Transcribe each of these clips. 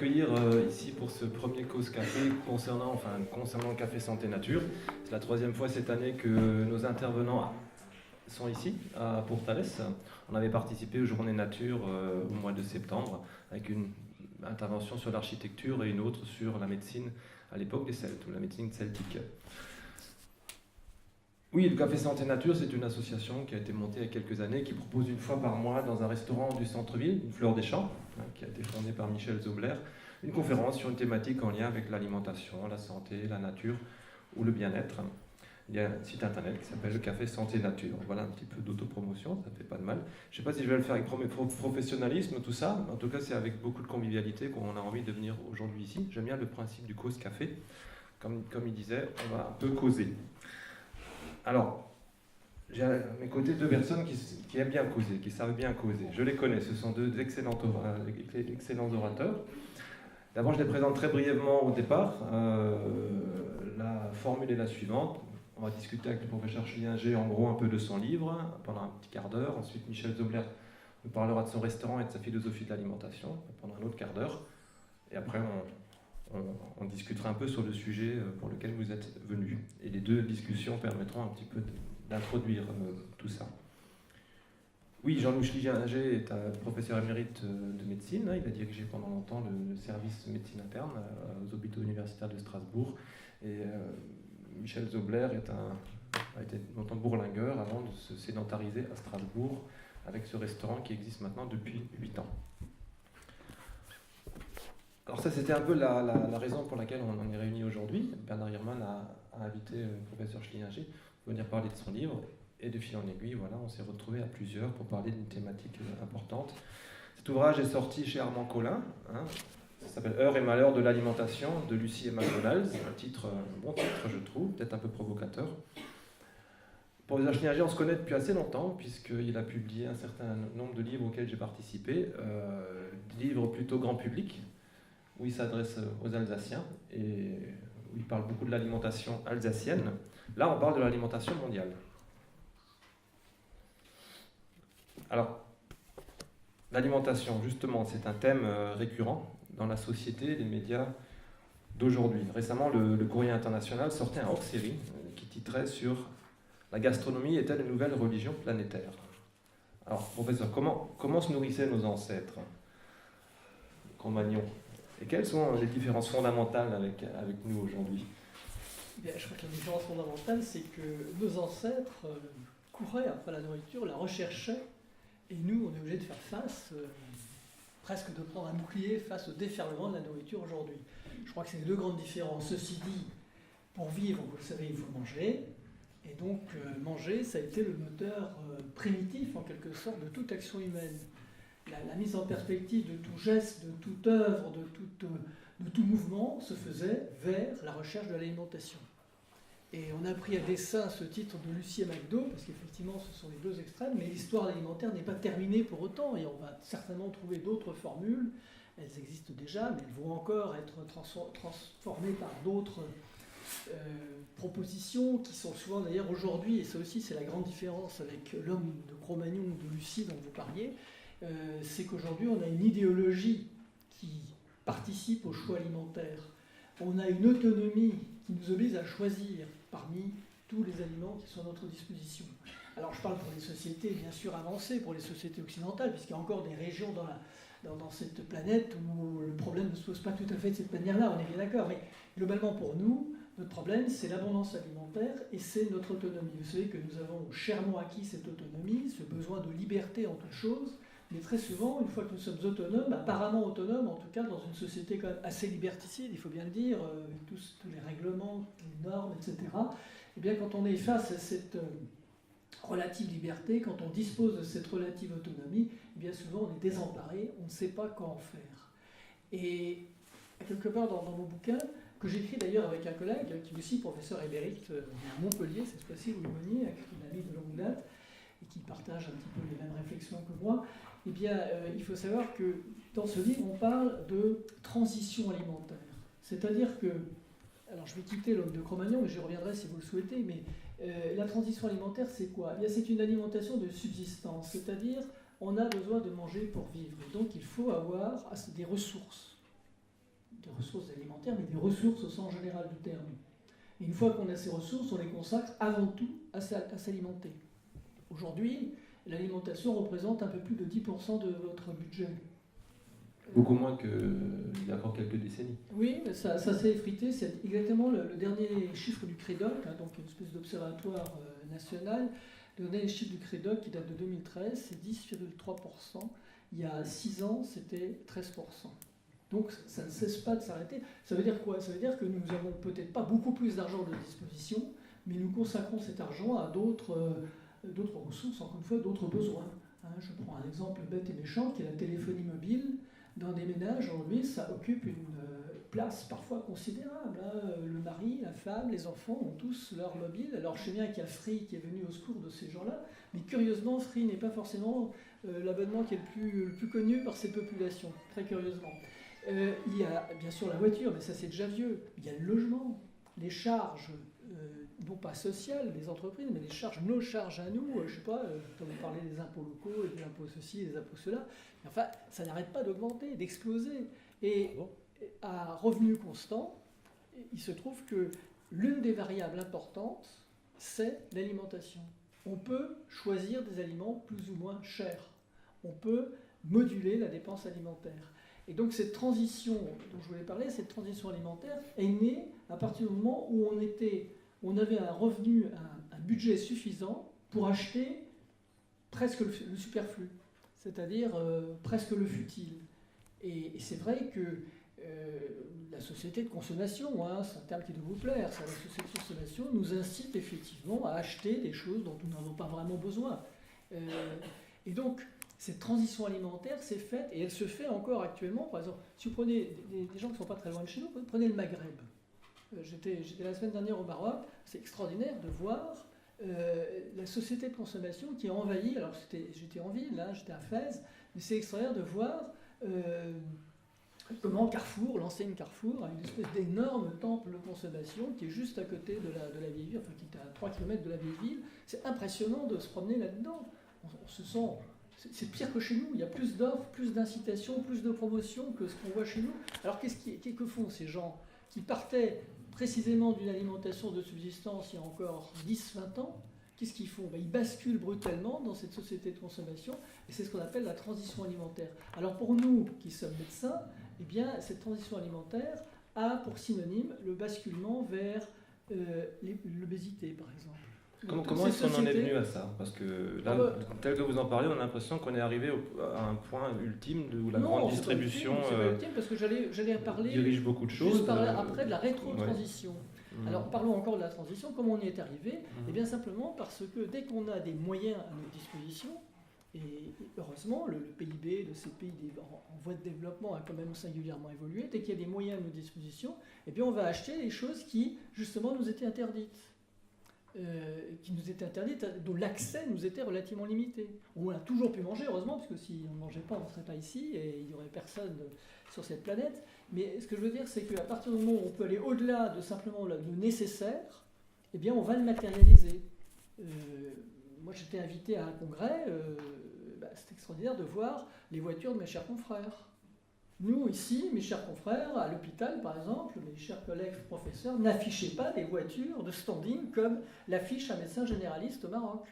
accueillir ici pour ce premier Cause Café concernant le Café Santé Nature. C'est la troisième fois cette année que nos intervenants sont ici, à Portales. On avait participé aux Journées Nature au mois de septembre, avec une intervention sur l'architecture et une autre sur la médecine à l'époque des Celtes, ou la médecine celtique. Oui, le Café Santé Nature, c'est une association qui a été montée il y a quelques années, qui propose une fois par mois dans un restaurant du centre-ville, une Fleur des Champs, qui a été fondée par Michel Zobler, une conférence sur une thématique en lien avec l'alimentation, la santé, la nature ou le bien-être. Il y a un site internet qui s'appelle le Café Santé Nature. Voilà un petit peu d'autopromotion, ça ne fait pas de mal. Je ne sais pas si je vais le faire avec professionnalisme, tout ça. En tout cas, c'est avec beaucoup de convivialité qu'on a envie de venir aujourd'hui ici. J'aime bien le principe du cause café. Comme il disait, on va un peu causer. Alors, j'ai à mes côtés deux personnes qui aiment bien causer, qui savent bien causer. Je les connais, ce sont deux excellents orateurs. D'abord, je les présente très brièvement au départ. La formule est la suivante. On va discuter avec le professeur Schlinger en gros un peu de son livre pendant un petit quart d'heure. Ensuite, Michel Zobler nous parlera de son restaurant et de sa philosophie de l'alimentation pendant un autre quart d'heure. Et après, on discutera un peu sur le sujet pour lequel vous êtes venus. Et les deux discussions permettront un petit peu d'introduire tout ça. Oui, Jean-Louis Schlinger est un professeur émérite de médecine. Il a dirigé pendant longtemps le service médecine interne aux hôpitaux universitaires de Strasbourg. Et Michel Zobler a été longtemps bourlingueur avant de se sédentariser à Strasbourg avec ce restaurant qui existe maintenant depuis 8 ans. Alors ça, c'était un peu la raison pour laquelle on en est réunis aujourd'hui. Bernard Hirman a invité le professeur Schlinger pour venir parler de son livre. Et de fil en aiguille, voilà, on s'est retrouvés à plusieurs pour parler d'une thématique importante. Cet ouvrage est sorti chez Armand Collin. Ça s'appelle Heures et malheurs de l'alimentation de Lucie et McDonald's. Un bon titre, je trouve, peut-être un peu provocateur. Pour les Schlinger, on se connaît depuis assez longtemps, puisqu'il a publié un certain nombre de livres auxquels j'ai participé. Des livres plutôt grand public, où il s'adresse aux Alsaciens, et où il parle beaucoup de l'alimentation alsacienne. Là, on parle de l'alimentation mondiale. Alors, l'alimentation, justement, c'est un thème récurrent dans la société et les médias d'aujourd'hui. Récemment, le Courrier international sortait un hors-série qui titrait sur « La gastronomie est-elle une nouvelle religion planétaire ?» Alors, professeur, comment se nourrissaient nos ancêtres, Cro-Magnon, et quelles sont les différences fondamentales avec nous aujourd'hui? Bien, je crois que la différence fondamentale, c'est que nos ancêtres couraient après la nourriture, la recherchaient, et nous, on est obligé de faire face, presque de prendre un bouclier face au déferlement de la nourriture aujourd'hui. Je crois que c'est les deux grandes différences. Ceci dit, pour vivre, vous le savez, il faut manger. Et donc, manger, ça a été le moteur primitif, en quelque sorte, de toute action humaine. La mise en perspective de tout geste, de toute œuvre, de tout mouvement se faisait vers la recherche de l'alimentation. Et on a pris à dessein ce titre de Lucie et McDo, parce qu'effectivement ce sont les deux extrêmes, mais l'histoire alimentaire n'est pas terminée pour autant, et on va certainement trouver d'autres formules, elles existent déjà, mais elles vont encore être transformées par d'autres propositions, qui sont souvent d'ailleurs aujourd'hui, et ça aussi c'est la grande différence avec l'homme de Cro-Magnon ou de Lucie dont vous parliez, c'est qu'aujourd'hui on a une idéologie qui participe au choix alimentaire, on a une autonomie qui nous oblige à choisir parmi tous les aliments qui sont à notre disposition. Alors je parle pour les sociétés bien sûr avancées, pour les sociétés occidentales, puisqu'il y a encore des régions dans cette planète où le problème ne se pose pas tout à fait de cette manière-là, on est bien d'accord, mais globalement pour nous, notre problème c'est l'abondance alimentaire et c'est notre autonomie. Vous savez que nous avons chèrement acquis cette autonomie, ce besoin de liberté en toute chose, mais très souvent, une fois que nous sommes autonomes, apparemment autonomes, en tout cas dans une société quand même assez liberticide, il faut bien le dire, avec tous les règlements, les normes, etc., et bien quand on est face à cette relative liberté, quand on dispose de cette relative autonomie, et bien souvent on est désemparé, on ne sait pas quoi en faire. Et quelque part dans mon bouquin, que j'écris d'ailleurs avec un collègue, qui est aussi professeur émérite à Montpellier, cette fois-ci, Louis Monnier, avec qui il a mis de longue date, et qui partage un petit peu les mêmes réflexions que moi, eh bien, il faut savoir que dans ce livre, on parle de transition alimentaire. C'est-à-dire que, alors je vais quitter l'homme de Cro-Magnon, mais je reviendrai si vous le souhaitez, mais la transition alimentaire, c'est quoi? Eh bien, c'est une alimentation de subsistance, c'est-à-dire on a besoin de manger pour vivre. Et donc, il faut avoir des ressources. des ressources alimentaires, mais des ressources au sens général du terme. Et une fois qu'on a ces ressources, on les consacre avant tout à s'alimenter. Aujourd'hui, l'alimentation représente un peu plus de 10% de votre budget. Beaucoup moins qu'il y a encore quelques décennies. Oui, ça s'est effrité. C'est exactement le dernier chiffre du CREDOC, donc une espèce d'observatoire national. Le dernier chiffre du CREDOC qui date de 2013, c'est 10,3%. Il y a 6 ans, c'était 13%. Donc ça ne cesse pas de s'arrêter. Ça veut dire quoi? Ça veut dire que nous n'avons peut-être pas beaucoup plus d'argent de disposition, mais nous consacrons cet argent à d'autres ressources, encore une fois, d'autres besoins. Je prends un exemple bête et méchant qui est la téléphonie mobile. Dans des ménages, aujourd'hui, ça occupe une place parfois considérable. Le mari, la femme, les enfants ont tous leur mobile. Alors je sais bien qu'il y a Free qui est venu au secours de ces gens-là, mais curieusement, Free n'est pas forcément l'abonnement qui est le plus connu par ces populations, très curieusement. Il y a bien sûr la voiture, mais ça c'est déjà vieux. Il y a le logement, les charges, non pas sociales des entreprises, mais les charges, nos charges à nous. Je ne sais pas, quand vous parlez des impôts locaux, et des impôts ceci, des impôts cela. Enfin, ça n'arrête pas d'augmenter, d'exploser. Et à revenu constant, il se trouve que l'une des variables importantes, c'est l'alimentation. On peut choisir des aliments plus ou moins chers. On peut moduler la dépense alimentaire. Et donc cette transition dont je voulais parler, cette transition alimentaire, est née à partir du moment où on avait un revenu, un budget suffisant pour acheter presque le superflu, c'est-à-dire presque le futile. Et c'est vrai que la société de consommation, c'est un terme qui doit vous plaire, la société de consommation nous incite effectivement à acheter des choses dont nous n'avons pas vraiment besoin. Et donc, cette transition alimentaire s'est faite, et elle se fait encore actuellement. Par exemple, si vous prenez des gens qui ne sont pas très loin de chez nous, prenez le Maghreb. J'étais la semaine dernière au Maroc, c'est extraordinaire de voir la société de consommation qui est envahie. Alors j'étais en ville, j'étais à Fès, mais c'est extraordinaire de voir comment Carrefour, l'enseigne Carrefour, a une espèce d'énorme temple de consommation qui est juste à côté de la vieille ville, enfin qui est à 3 km de la vieille ville. C'est impressionnant de se promener là-dedans. On se sent... C'est pire que chez nous, il y a plus d'offres, plus d'incitations, plus de promotions que ce qu'on voit chez nous. Alors que font ces gens qui partaient précisément d'une alimentation de subsistance il y a encore 10-20 ans? Qu'est-ce qu'ils font? Ils basculent brutalement dans cette société de consommation, et c'est ce qu'on appelle la transition alimentaire. Alors pour nous qui sommes médecins, eh bien, cette transition alimentaire a pour synonyme le basculement vers l'obésité, par exemple. Comment est-ce qu'on en est venu à ça? Parce que là, tel que vous en parlez, on a l'impression qu'on est arrivé à un point ultime où la grande distribution c'est pas ultime, parce que j'allais parler, dirige beaucoup de choses. Juste après de la rétro-transition. Ouais. Alors parlons encore de la transition. Comment on y est arrivé? Eh bien simplement parce que dès qu'on a des moyens à notre disposition, et heureusement le PIB de ces pays en voie de développement a quand même singulièrement évolué, dès qu'il y a des moyens à notre disposition, eh bien on va acheter les choses qui justement nous étaient interdites. Dont l'accès nous était relativement limité. On a toujours pu manger, heureusement, parce que si on ne mangeait pas, on ne serait pas ici et il n'y aurait personne sur cette planète. Mais ce que je veux dire, c'est qu'à partir du moment où on peut aller au-delà de simplement le nécessaire, eh bien, on va le matérialiser. Moi, j'étais invité à un congrès, c'était extraordinaire de voir les voitures de mes chers confrères. Nous, ici, mes chers confrères, à l'hôpital, par exemple, mes chers collègues professeurs, n'affichaient pas des voitures de standing comme l'affiche un médecin généraliste au Maroc.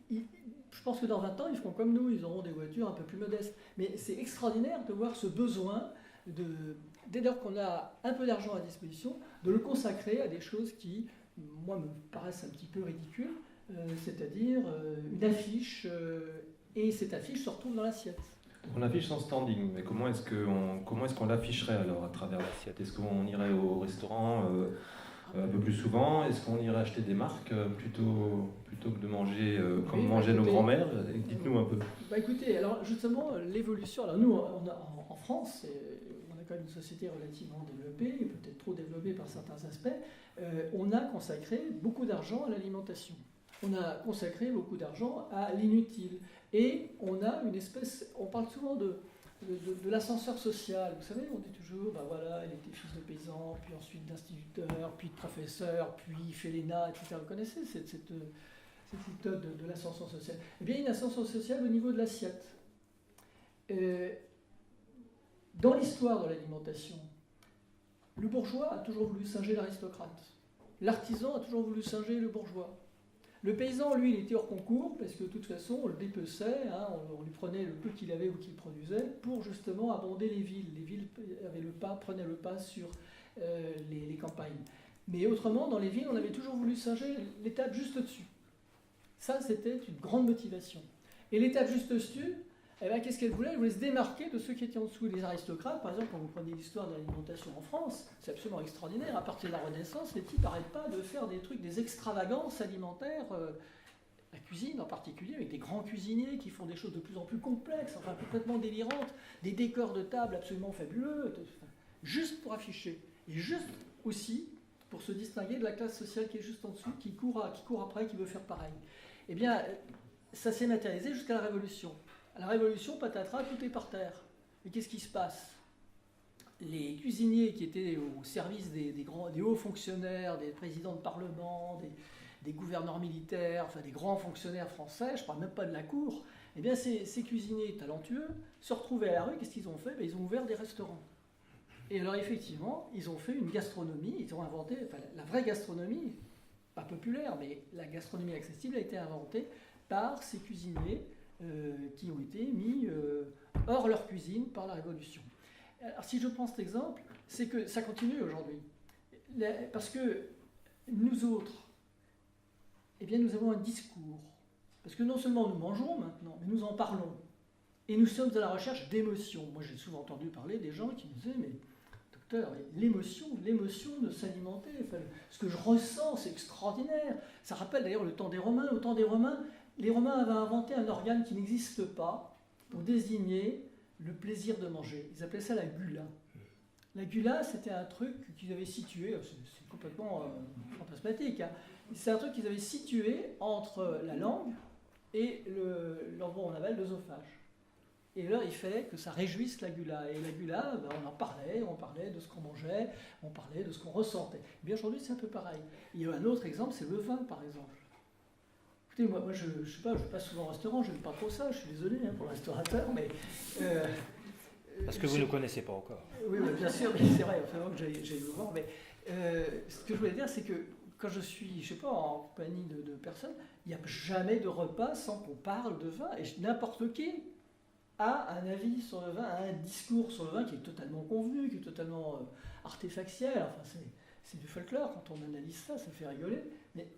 Je pense que dans 20 ans, ils feront comme nous, ils auront des voitures un peu plus modestes. Mais c'est extraordinaire de voir ce besoin, dès lors qu'on a un peu d'argent à disposition, de le consacrer à des choses qui, moi, me paraissent un petit peu ridicules, c'est-à-dire une affiche, et cette affiche se retrouve dans l'assiette. On affiche son standing, mais comment est-ce qu'on l'afficherait alors à travers l'assiette? Est-ce qu'on irait au restaurant un peu plus souvent? Est-ce qu'on irait acheter des marques plutôt que de manger comme mangeaient nos grands-mères? Dites-nous un peu. Écoutez, alors justement, l'évolution, alors nous, en France, on a quand même une société relativement développée, peut-être trop développée par certains aspects, on a consacré beaucoup d'argent à l'alimentation. On a consacré beaucoup d'argent à l'inutile. Et on a une espèce, on parle souvent de l'ascenseur social. Vous savez, on dit toujours, il était fils de paysan, puis ensuite d'instituteur, puis de professeur, puis il fait l'ENA, etc. Vous connaissez cette méthode de l'ascension sociale? Eh bien, il y a une ascension sociale au niveau de l'assiette. Dans l'histoire de l'alimentation, le bourgeois a toujours voulu singer l'aristocrate. L'artisan a toujours voulu singer le bourgeois. Le paysan, lui, il était hors concours, parce que de toute façon, on le dépeçait, hein, on lui prenait le peu qu'il avait ou qu'il produisait, pour justement abonder les villes. Les villes prenaient le pas sur les campagnes. Mais autrement, dans les villes, on avait toujours voulu singer l'étape juste au-dessus. Ça, c'était une grande motivation. Et l'étape juste au-dessus, eh bien, qu'est-ce qu'elle voulait? Elle voulait se démarquer de ceux qui étaient en dessous. Les aristocrates, par exemple, quand vous prenez l'histoire de l'alimentation en France, c'est absolument extraordinaire. À partir de la Renaissance, les types n'arrêtent pas de faire des trucs, des extravagances alimentaires, la cuisine en particulier, avec des grands cuisiniers qui font des choses de plus en plus complexes, enfin complètement délirantes, des décors de table absolument fabuleux, juste pour afficher. Et juste aussi pour se distinguer de la classe sociale qui est juste en dessous, qui court après, qui veut faire pareil. Eh bien, ça s'est matérialisé jusqu'à la Révolution. À la Révolution, patatras, tout est par terre. Et qu'est-ce qui se passe? Les cuisiniers qui étaient au service des hauts fonctionnaires, des présidents de parlement, des gouverneurs militaires, enfin des grands fonctionnaires français, je ne parle même pas de la cour, eh bien ces cuisiniers talentueux se retrouvaient à la rue, qu'est-ce qu'ils ont fait? Ils ont ouvert des restaurants. Et alors effectivement, ils ont fait une gastronomie, ils ont inventé, enfin la vraie gastronomie, pas populaire, mais la gastronomie accessible a été inventée par ces cuisiniers qui ont été mis hors leur cuisine par la Révolution. Alors si je prends cet exemple, c'est que ça continue aujourd'hui. Parce que nous autres, eh bien nous avons un discours. Parce que non seulement nous mangeons maintenant, mais nous en parlons. Et nous sommes à la recherche d'émotions. Moi j'ai souvent entendu parler des gens qui me disaient, mais docteur, l'émotion de s'alimenter, enfin, ce que je ressens, c'est extraordinaire. Ça rappelle d'ailleurs le temps des Romains. Au temps des Romains, les Romains avaient inventé un organe qui n'existe pas pour désigner le plaisir de manger. Ils appelaient ça la gula. La gula, c'était un truc qu'ils avaient situé, c'est complètement fantasmatique, hein. C'est un truc qu'ils avaient situé entre la langue et l'endroit où on avale l'œsophage. Et là, il fallait que ça réjouisse la gula. Et la gula, ben, on parlait de ce qu'on mangeait, on parlait de ce qu'on ressentait. Et bien aujourd'hui, c'est un peu pareil. Il y a un autre exemple, c'est le vin, par exemple. Écoutez, moi je ne sais pas, je passe souvent au restaurant, je n'aime pas trop ça, je suis désolé pour le restaurateur, mais... Parce que vous ne connaissez pas encore. Oui, bien sûr, mais c'est vrai, il va falloir que j'aille le voir. Mais ce que je voulais dire, c'est que quand je suis, je sais pas, en compagnie de personnes, il n'y a jamais de repas sans qu'on parle de vin. Et n'importe qui a un avis sur le vin, a un discours sur le vin qui est totalement convenu, qui est totalement artefactuel. Enfin, c'est du folklore, quand on analyse ça, ça fait rigoler. Mais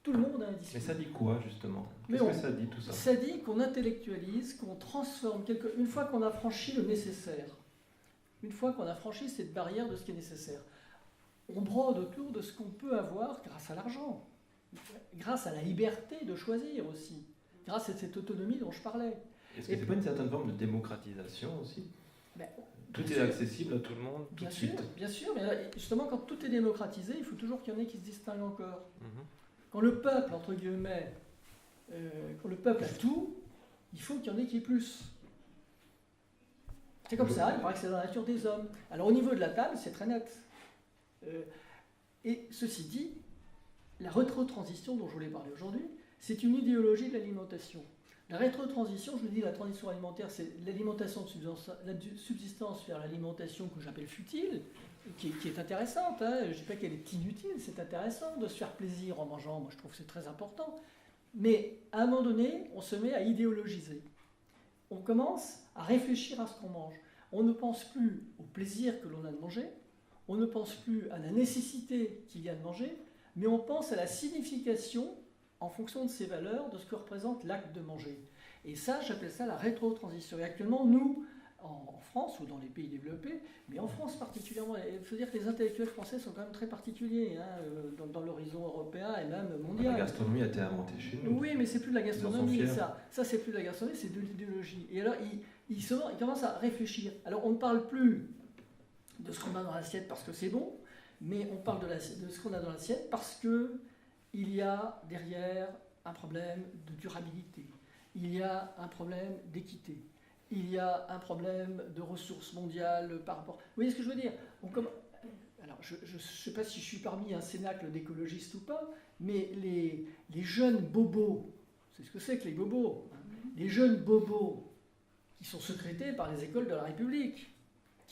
tout le monde a un discours. Mais ça dit quoi, justement? Qu'est-ce que ça dit, tout ça? Ça dit qu'on intellectualise, qu'on transforme une fois qu'on a franchi le nécessaire, une fois qu'on a franchi cette barrière de ce qui est nécessaire, on brode autour de ce qu'on peut avoir grâce à l'argent, grâce à la liberté de choisir aussi, grâce à cette autonomie dont je parlais. Est-ce que c'est pas une certaine forme de démocratisation aussi? Tout est accessible à tout le monde, tout de suite. Bien sûr, mais justement, quand tout est démocratisé, il faut toujours qu'il y en ait qui se distinguent encore. Quand le peuple, entre guillemets, quand le peuple a tout, il faut qu'il y en ait qui aient plus. C'est comme ça, il paraît que c'est dans la nature des hommes. Alors au niveau de la table, c'est très net. Et ceci dit, la rétro-transition dont je voulais parler aujourd'hui, c'est une idéologie de l'alimentation. La rétro-transition, je le dis, la transition alimentaire, c'est l'alimentation de subsistance vers l'alimentation que j'appelle futile, qui est intéressante, hein. Je ne dis pas qu'elle est inutile, c'est intéressant de se faire plaisir en mangeant, moi je trouve que c'est très important. Mais à un moment donné, on se met à idéologiser. On commence à réfléchir à ce qu'on mange. On ne pense plus au plaisir que l'on a de manger, on ne pense plus à la nécessité qu'il y a de manger, mais on pense à la signification, en fonction de ses valeurs, de ce que représente l'acte de manger. Et ça, j'appelle ça la rétro-transition. Et actuellement, nous, en France ou dans les pays développés, mais en France particulièrement, il faut dire que les intellectuels français sont quand même très particuliers, hein, dans l'horizon européen et même mondial. La gastronomie a été inventée chez nous. Oui, mais c'est plus de la gastronomie, ça. Ça, c'est plus de la gastronomie, c'est de l'idéologie. Et alors, ils commencent à réfléchir. Alors, on ne parle plus de ce qu'on a dans l'assiette parce que c'est bon, mais on parle de ce qu'on a dans l'assiette parce qu'il y a derrière un problème de durabilité, il y a un problème d'équité, il y a un problème de ressources mondiales par rapport... Vous voyez ce que je veux dire? Alors, je ne sais pas si je suis parmi un cénacle d'écologistes ou pas, mais les jeunes bobos, c'est ce que c'est que les bobos, hein, les jeunes bobos qui sont secrétés par les écoles de la République,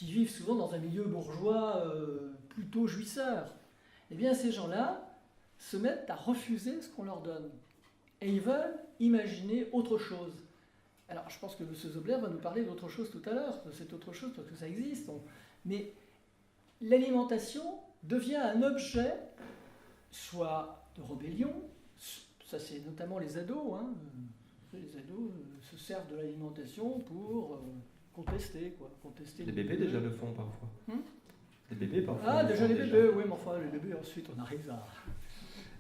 qui vivent souvent dans un milieu bourgeois plutôt jouisseur. Eh bien, ces gens-là se mettent à refuser ce qu'on leur donne. Et ils veulent imaginer autre chose. Alors, je pense que M. Zobler va nous parler d'autre chose tout à l'heure, de cette autre chose, parce que ça existe. Mais l'alimentation devient un objet, soit de rébellion, ça c'est notamment les ados, hein. Les ados se servent de l'alimentation pour contester, quoi. Contester les bébés déjà le font parfois. Les bébés parfois. Ah, déjà les bébés, oui, mais enfin, les bébés, ensuite on arrive à...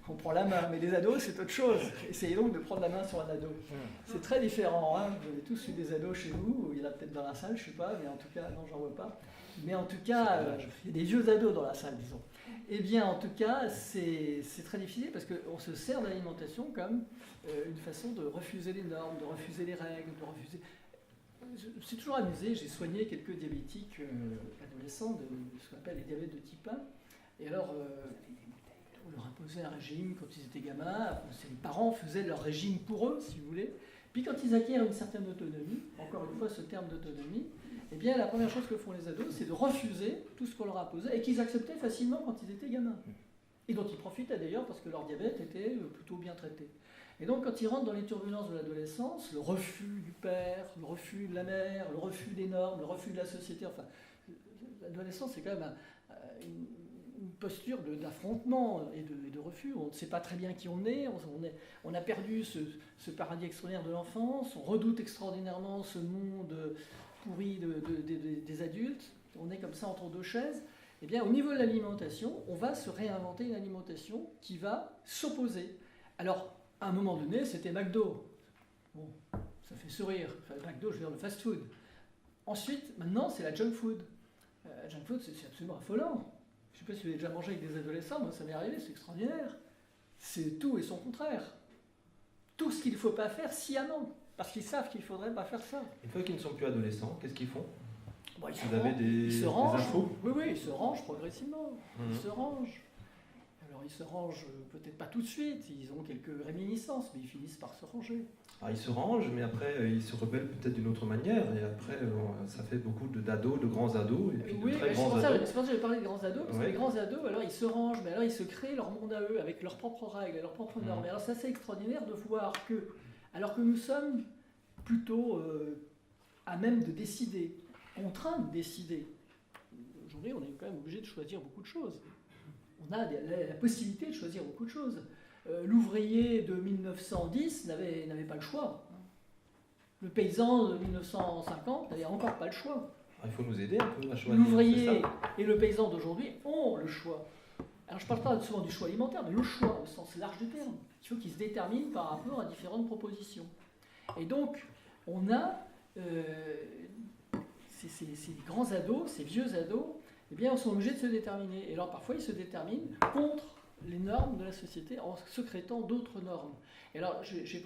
On prend la main, mais les ados, c'est autre chose. Essayez donc de prendre la main sur un ado. C'est très différent, hein. Vous avez tous eu des ados chez vous, ou il y en a peut-être dans la salle, je ne sais pas, mais en tout cas, non, j'en vois pas. Mais en tout cas, il y a des vieux ados dans la salle, disons. Eh bien, en tout cas, c'est très difficile parce qu'on se sert de l'alimentation comme une façon de refuser les normes, de refuser les règles, de refuser... Je suis toujours amusé, j'ai soigné quelques diabétiques adolescents de ce qu'on appelle les diabètes de type 1. Et alors, on leur imposait un régime quand ils étaient gamins, les parents faisaient leur régime pour eux, si vous voulez. Puis quand ils acquièrent une certaine autonomie, encore une fois ce terme d'autonomie, eh bien la première chose que font les ados, c'est de refuser tout ce qu'on leur imposait et qu'ils acceptaient facilement quand ils étaient gamins. Et dont ils profitaient d'ailleurs parce que leur diabète était plutôt bien traité. Et donc quand ils rentrent dans les turbulences de l'adolescence, le refus du père, le refus de la mère, le refus des normes, le refus de la société, enfin, l'adolescence c'est quand même une posture d'affrontement et de refus. On ne sait pas très bien qui on est, on a perdu ce paradis extraordinaire de l'enfance, on redoute extraordinairement ce monde pourri des adultes, on est comme ça entre deux chaises. Eh bien, au niveau de l'alimentation, on va se réinventer une alimentation qui va s'opposer. Alors, à un moment donné, c'était McDo. Bon, ça fait sourire. Enfin, McDo, je veux dire le fast-food. Ensuite, maintenant, c'est la junk food. La junk food, c'est absolument affolant. Je ne sais pas si vous avez déjà mangé avec des adolescents, moi ça m'est arrivé, c'est extraordinaire. C'est tout et son contraire. Tout ce qu'il ne faut pas faire sciemment, parce qu'ils savent qu'il ne faudrait pas faire ça. Une fois qu'ils ne sont plus adolescents, qu'est-ce qu'ils font? Bon, vous avez des infos? Oui, ils se rangent progressivement. Ils se rangent. Alors ils se rangent peut-être pas tout de suite, ils ont quelques réminiscences, mais ils finissent par se ranger. Ils se rangent, mais après ils se rebellent peut-être d'une autre manière, et après ça fait beaucoup d'ados, de grands ados, et puis de très grands ados. C'est pour ça que j'avais parlé des grands ados, parce que les grands ados, alors ils se rangent, mais alors ils se créent leur monde à eux, avec leurs propres règles, et leurs propres normes. Et alors c'est assez extraordinaire de voir que, alors que nous sommes plutôt à même de décider, contraints de décider, aujourd'hui on est quand même obligé de choisir beaucoup de choses. On a la possibilité de choisir beaucoup de choses. L'ouvrier de 1910 n'avait pas le choix. Le paysan de 1950 n'avait encore pas le choix. Il faut nous aider un peu à choisir. L'ouvrier et le paysan d'aujourd'hui ont le choix. Alors je ne parle pas souvent du choix alimentaire, mais le choix au sens large du terme. Il faut qu'il se détermine par rapport à différentes propositions. Et donc, on a ces grands ados, ces vieux ados, eh bien, ils sont obligés de se déterminer. Et alors, parfois, ils se déterminent contre les normes de la société en secrétant d'autres normes. Et alors, je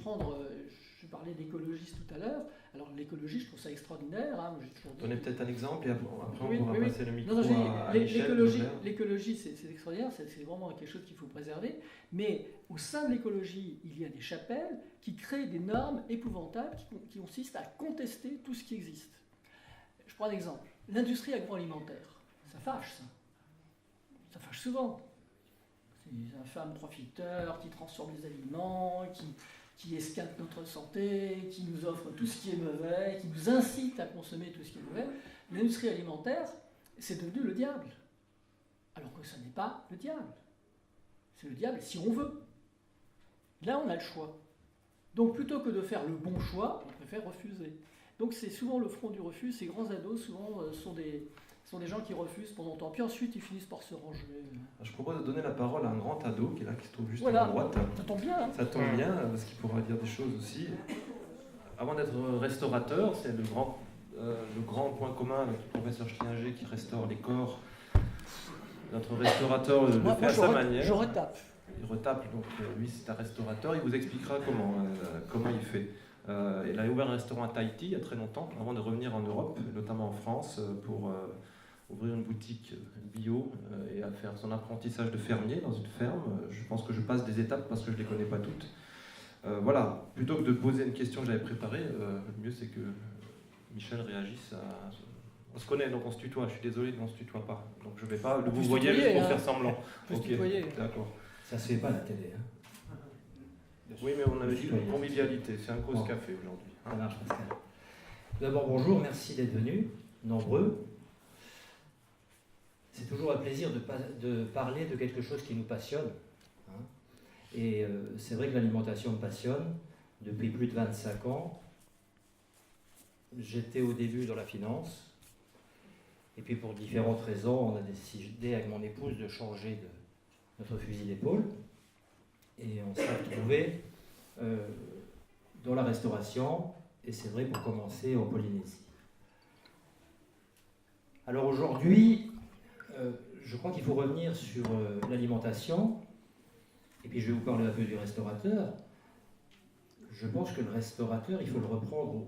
parlais d'écologistes tout à l'heure. Alors, l'écologie, je trouve ça extraordinaire. Hein. Donnez peut-être un exemple et après, on pourra passer le micro à l'écologie, c'est extraordinaire. C'est vraiment quelque chose qu'il faut préserver. Mais au sein de l'écologie, il y a des chapelles qui créent des normes épouvantables qui consistent à contester tout ce qui existe. Je prends un exemple. L'industrie agroalimentaire. Ça fâche, ça. Ça fâche souvent. Ces infâmes profiteurs qui transforment les aliments, qui esquintent notre santé, qui nous offrent tout ce qui est mauvais, qui nous incitent à consommer tout ce qui est mauvais. L'industrie alimentaire, c'est devenu le diable. Alors que ce n'est pas le diable. C'est le diable si on veut. Là, on a le choix. Donc, plutôt que de faire le bon choix, on préfère refuser. Donc, c'est souvent le front du refus. Ces grands ados, souvent, sont des gens qui refusent pendant longtemps. Puis ensuite, ils finissent par se ranger. Je propose de donner la parole à un grand ado qui est là, qui se trouve juste voilà, à droite. Ça tombe bien. Hein. Ça tombe bien, parce qu'il pourra dire des choses aussi. Avant d'être restaurateur, c'est le grand point commun avec le professeur Stinger qui restaure les corps. Notre restaurateur le fait à sa manière. Je retape. Il retape, donc lui c'est un restaurateur, il vous expliquera comment il fait. Il a ouvert un restaurant à Tahiti il y a très longtemps, avant de revenir en Europe, notamment en France, pour ouvrir une boutique bio et à faire son apprentissage de fermier dans une ferme. Je pense que je passe des étapes parce que je ne les connais pas toutes. Voilà, plutôt que de poser une question que j'avais préparée, le mieux c'est que Michel réagisse On se connaît, donc on se tutoie. Je suis désolé, mais on se tutoie pas. Donc je vais pas le peut vous se voyez tutoyer, juste pour hein. faire semblant. On peut se Ok, tutoyer. d'accord. Ça se fait pas à la télé. Hein. Oui, mais on avait dit Tutoyer. convivialité. C'est un cause Bon. café aujourd'hui. hein. Ça marche, Pascal. D'abord, bonjour, merci d'être venus, nombreux. C'est toujours un plaisir de parler de quelque chose qui nous passionne. Hein. Et c'est vrai que l'alimentation me passionne depuis plus de 25 ans. J'étais au début dans la finance. Et puis pour différentes raisons, on a décidé avec mon épouse de changer notre fusil d'épaule. Et on s'est retrouvé dans la restauration. Et c'est vrai pour commencer en Polynésie. Alors aujourd'hui, je crois qu'il faut revenir sur l'alimentation, et puis je vais vous parler un peu du restaurateur. Je pense que le restaurateur, il faut le reprendre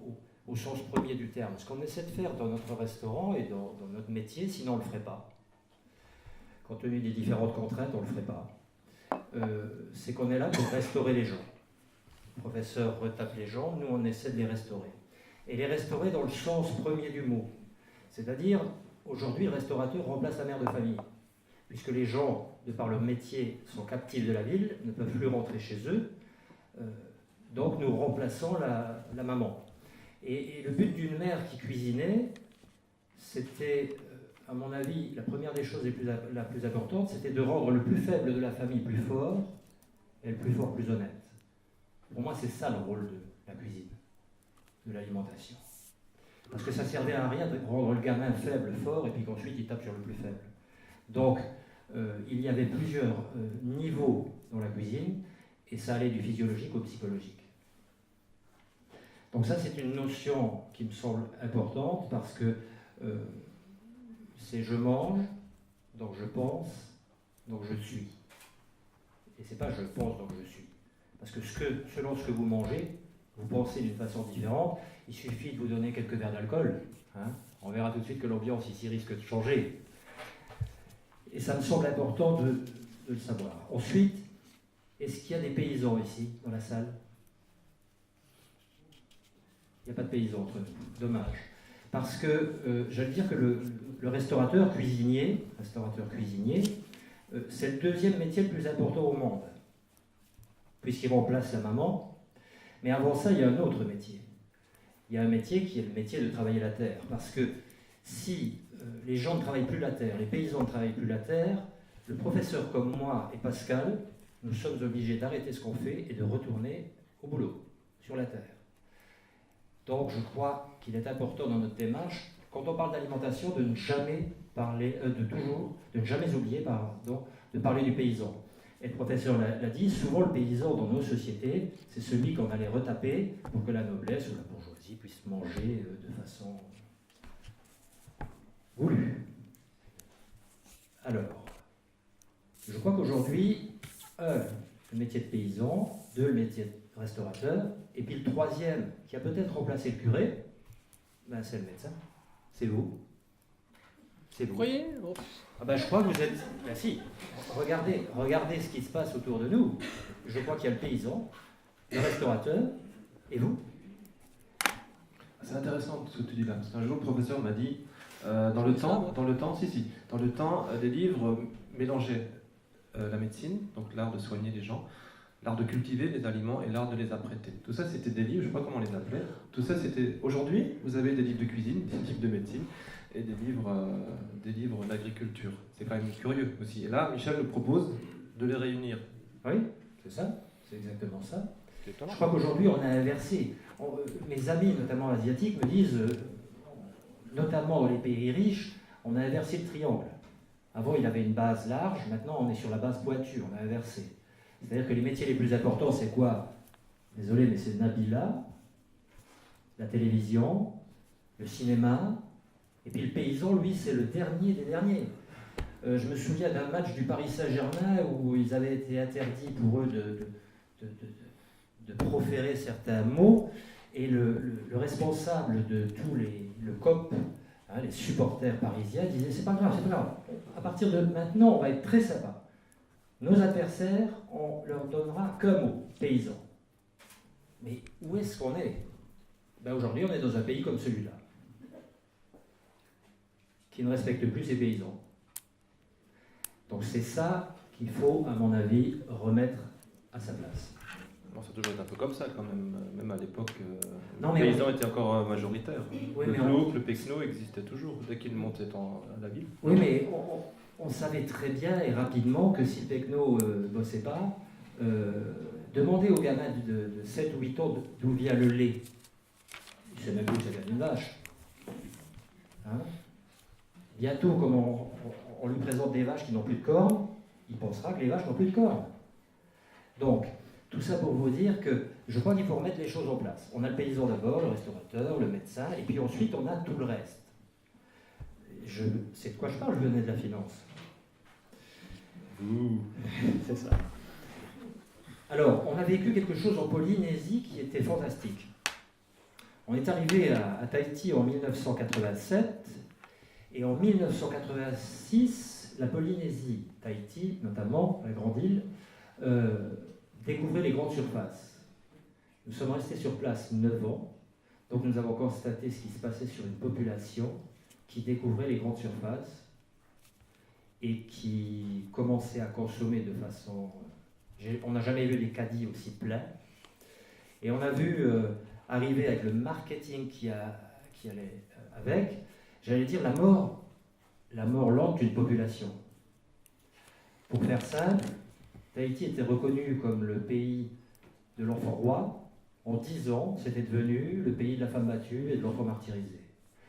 au sens premier du terme. Ce qu'on essaie de faire dans notre restaurant et dans notre métier, sinon on ne le ferait pas. Compte tenu des différentes contraintes, on ne le ferait pas. C'est qu'on est là pour restaurer les gens. Le professeur retape les gens, nous on essaie de les restaurer. Et les restaurer dans le sens premier du mot. C'est-à-dire, aujourd'hui, le restaurateur remplace la mère de famille. Puisque les gens, de par leur métier, sont captifs de la ville, ne peuvent plus rentrer chez eux. Donc nous remplaçons la maman. Et le but d'une mère qui cuisinait, c'était, à mon avis, la première des choses la plus importante, c'était de rendre le plus faible de la famille plus fort, et le plus fort plus honnête. Pour moi, c'est ça le rôle de la cuisine, de l'alimentation. Parce que ça servait à rien de rendre le gamin faible fort et puis qu'ensuite il tape sur le plus faible. Donc, il y avait plusieurs niveaux dans la cuisine et ça allait du physiologique au psychologique. Donc ça, c'est une notion qui me semble importante parce que c'est je mange, donc je pense, donc je suis. Et c'est pas je pense, donc je suis. Parce que selon ce que vous mangez, vous pensez d'une façon différente. Il suffit de vous donner quelques verres d'alcool. Hein. On verra tout de suite que l'ambiance ici risque de changer. Et ça me semble important de le savoir. Ensuite, est-ce qu'il y a des paysans ici, dans la salle? Il n'y a pas de paysans entre nous. Dommage. Parce que, j'allais dire que le restaurateur cuisinier, c'est le deuxième métier le plus important au monde. Puisqu'il remplace la maman. Mais avant ça, il y a un autre métier. Il y a un métier qui est le métier de travailler la terre. Parce que si les gens ne travaillent plus la terre, les paysans ne travaillent plus la terre, le professeur comme moi et Pascal, nous sommes obligés d'arrêter ce qu'on fait et de retourner au boulot, sur la terre. Donc je crois qu'il est important dans notre démarche, quand on parle d'alimentation, de ne jamais parler, de ne jamais oublier, de parler du paysan. Et le professeur l'a dit, souvent le paysan dans nos sociétés, c'est celui qu'on allait retaper pour que la noblesse ou la bourgeoisie puisse manger de façon voulue. Alors, je crois qu'aujourd'hui, le métier de paysan, 2, le métier de restaurateur, et puis le troisième, qui a peut-être remplacé le curé, ben c'est le médecin. C'est vous. C'est vous. Vous croyez? Ah ben, je crois que vous êtes... Ben si, regardez ce qui se passe autour de nous. Je crois qu'il y a le paysan, le restaurateur, et vous. C'est intéressant ce que tu dis là, parce qu'un jour le professeur m'a dit, dans le temps, des livres mélangeaient la médecine, donc l'art de soigner les gens, l'art de cultiver les aliments et l'art de les apprêter. Tout ça, c'était des livres, je ne sais pas comment on les appelait. Tout ça, c'était... Aujourd'hui, vous avez des livres de cuisine, des livres de médecine et des livres d'agriculture. C'est quand même curieux aussi. Et là, Michel nous propose de les réunir. Oui, c'est ça, c'est exactement ça. Je crois qu'aujourd'hui, on a inversé. Mes amis, notamment asiatiques, me disent, notamment dans les pays riches, on a inversé le triangle. Avant, il avait une base large, maintenant, on est sur la base pointue, on a inversé. C'est-à-dire que les métiers les plus importants, c'est quoi? Désolé, mais c'est Nabila, la télévision, le cinéma, et puis le paysan, lui, c'est le dernier des derniers. Je me souviens d'un match du Paris Saint-Germain où ils avaient été interdits pour eux de proférer certains mots, et le responsable de tous le COP, hein, les supporters parisiens, disait c'est pas grave, à partir de maintenant, on va être très sympa. Nos adversaires, on leur donnera qu'un mot, paysan. Mais où est-ce qu'on est? Ben aujourd'hui, on est dans un pays comme celui-là. qui ne respecte plus ses paysans. Donc c'est ça qu'il faut, à mon avis, remettre à sa place. Bon, ça a toujours été un peu comme ça quand même à l'époque. Non, Les mais paysans étaient encore majoritaires. Oui, le mais plouc, le pecno existait toujours dès qu'ils montaient à la ville. Oui, mais on savait très bien et rapidement que si le Pecno ne bossait pas, demandez aux gamins de 7 ou 8 ans d'où vient le lait. Il ne sait même plus que ça vient d'une vache. Hein? Bientôt, comme on lui présente des vaches qui n'ont plus de cornes, il pensera que les vaches n'ont plus de cornes. Donc, tout ça pour vous dire que je crois qu'il faut remettre les choses en place. On a le paysan d'abord, le restaurateur, le médecin, et puis ensuite on a tout le reste. C'est de quoi je parle, je venais de la finance. C'est ça. Alors, on a vécu quelque chose en Polynésie qui était fantastique. On est arrivé à Tahiti en 1987, et en 1986, la Polynésie, Tahiti notamment, la grande île, découvrait les grandes surfaces. Nous sommes restés sur place 9 ans, donc nous avons constaté ce qui se passait sur une population qui découvrait les grandes surfaces et qui commençait à consommer de façon... On n'a jamais vu des caddies aussi pleins. Et on a vu arriver avec le marketing qui allait avec, j'allais dire la mort lente d'une population. Pour faire simple, Tahiti était reconnu comme le pays de l'enfant roi. En 10 ans, c'était devenu le pays de la femme battue et de l'enfant martyrisé.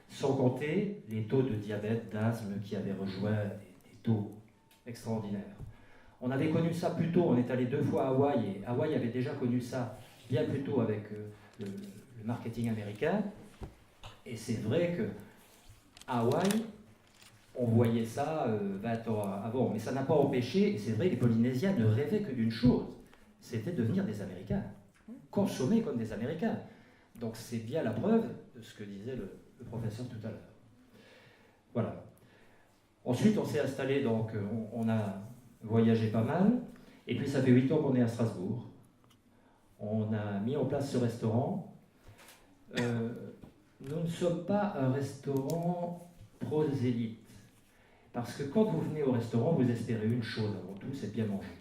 Sans compter les taux de diabète, d'asthme qui avaient rejoint des taux extraordinaires. On avait connu ça plus tôt, on est allé 2 fois à Hawaï, et Hawaï avait déjà connu ça bien plus tôt avec le marketing américain. Et c'est vrai que à Hawaï, on voyait ça 20 ans avant, mais ça n'a pas empêché, et c'est vrai, les Polynésiens ne rêvaient que d'une chose, c'était devenir des Américains, consommer comme des Américains. Donc c'est bien la preuve de ce que disait le professeur tout à l'heure. Voilà. Ensuite, on s'est installé, donc on a voyagé pas mal, et puis ça fait 8 ans qu'on est à Strasbourg. On a mis en place ce restaurant. Nous ne sommes pas un restaurant prosélyte, parce que quand vous venez au restaurant, vous espérez une chose avant tout, c'est bien manger.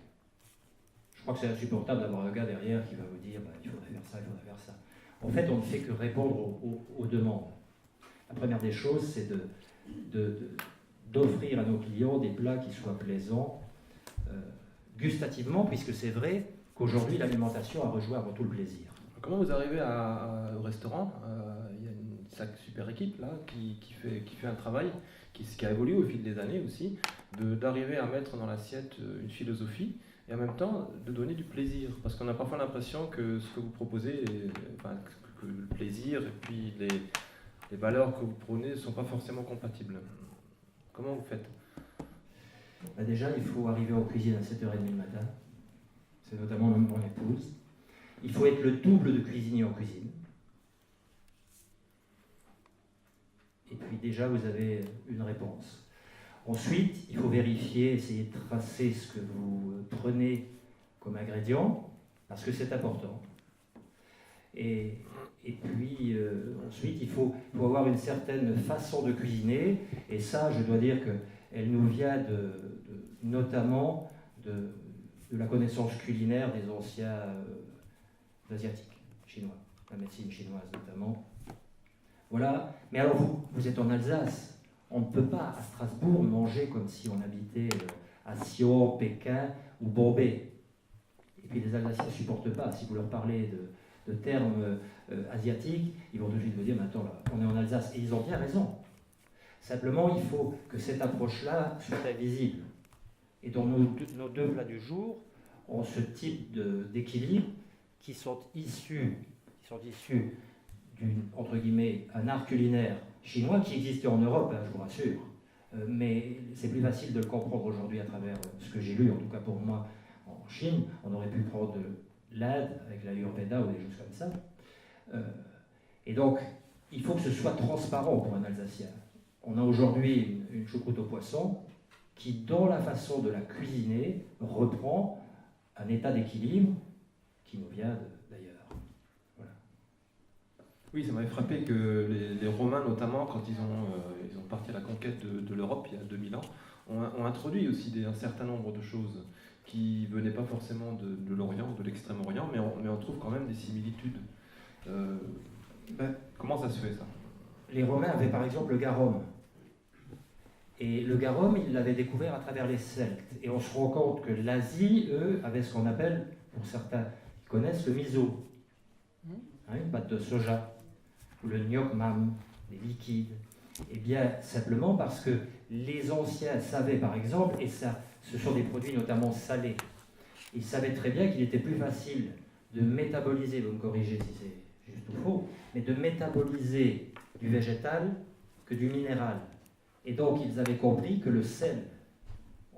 Je crois que c'est insupportable d'avoir un gars derrière qui va vous dire il faudrait faire ça, il faudrait faire ça. En fait, on ne fait que répondre aux demandes. La première des choses, c'est d'offrir à nos clients des plats qui soient plaisants, gustativement, puisque c'est vrai qu'aujourd'hui, l'alimentation a rejoint avant tout le plaisir. Comment vous arrivez au restaurant? Il y a une super équipe là qui fait un travail qui a évolué au fil des années aussi, d'arriver à mettre dans l'assiette une philosophie et en même temps de donner du plaisir. Parce qu'on a parfois l'impression que ce que vous proposez, que le plaisir et puis les valeurs que vous prônez ne sont pas forcément compatibles. Comment vous faites? Déjà, il faut arriver en cuisine à 7h30 le matin. C'est notamment mon épouse. Il faut être le double de cuisinier en cuisine. Et puis déjà, vous avez une réponse. Ensuite, il faut vérifier, essayer de tracer ce que vous prenez comme ingrédient, parce que c'est important. Et puis, ensuite, il faut avoir une certaine façon de cuisiner. Et ça, je dois dire qu'elle nous vient notamment de la connaissance culinaire des anciens asiatiques, chinois, la médecine chinoise notamment. Voilà. Mais alors vous êtes en Alsace. On ne peut pas à Strasbourg manger comme si on habitait à Sion, Pékin ou Bombay. Et puis les Alsaciens ne supportent pas. Si vous leur parlez de termes asiatiques, ils vont tout de suite vous dire, mais attends, là, on est en Alsace. Et ils ont bien raison. Simplement, il faut que cette approche-là soit invisible. Et dans nos 2 plats du jour, ont ce type d'équilibre qui sont issus entre guillemets, un art culinaire chinois qui existait en Europe, je vous rassure. Mais c'est plus facile de le comprendre aujourd'hui à travers ce que j'ai lu, en tout cas pour moi, en Chine. On aurait pu prendre l'Inde avec la l'Ayurveda ou des choses comme ça. Et donc, il faut que ce soit transparent pour un Alsacien. On a aujourd'hui une choucroute au poisson qui, dans la façon de la cuisiner, reprend un état d'équilibre qui nous vient d'ailleurs. Voilà. Oui, ça m'avait frappé que les Romains, notamment, quand ils ont parti à la conquête de l'Europe il y a 2000 ans, ont introduit aussi un certain nombre de choses qui ne venaient pas forcément de l'Orient, de l'Extrême-Orient, mais on trouve quand même des similitudes. Comment ça se fait, ça? Les Romains avaient par exemple le garum. Et le garum, ils l'avaient découvert à travers les Celtes. Et on se rend compte que l'Asie, eux, avait ce qu'on appelle, pour certains qui connaissent, le miso. Une pâte de soja. Ou le nyokmam, les liquides. Eh bien, simplement parce que les anciens savaient, par exemple, et ça, ce sont des produits notamment salés, ils savaient très bien qu'il était plus facile de métaboliser, vous me corrigez si c'est juste ou faux, mais de métaboliser du végétal que du minéral. Et donc, ils avaient compris que le sel,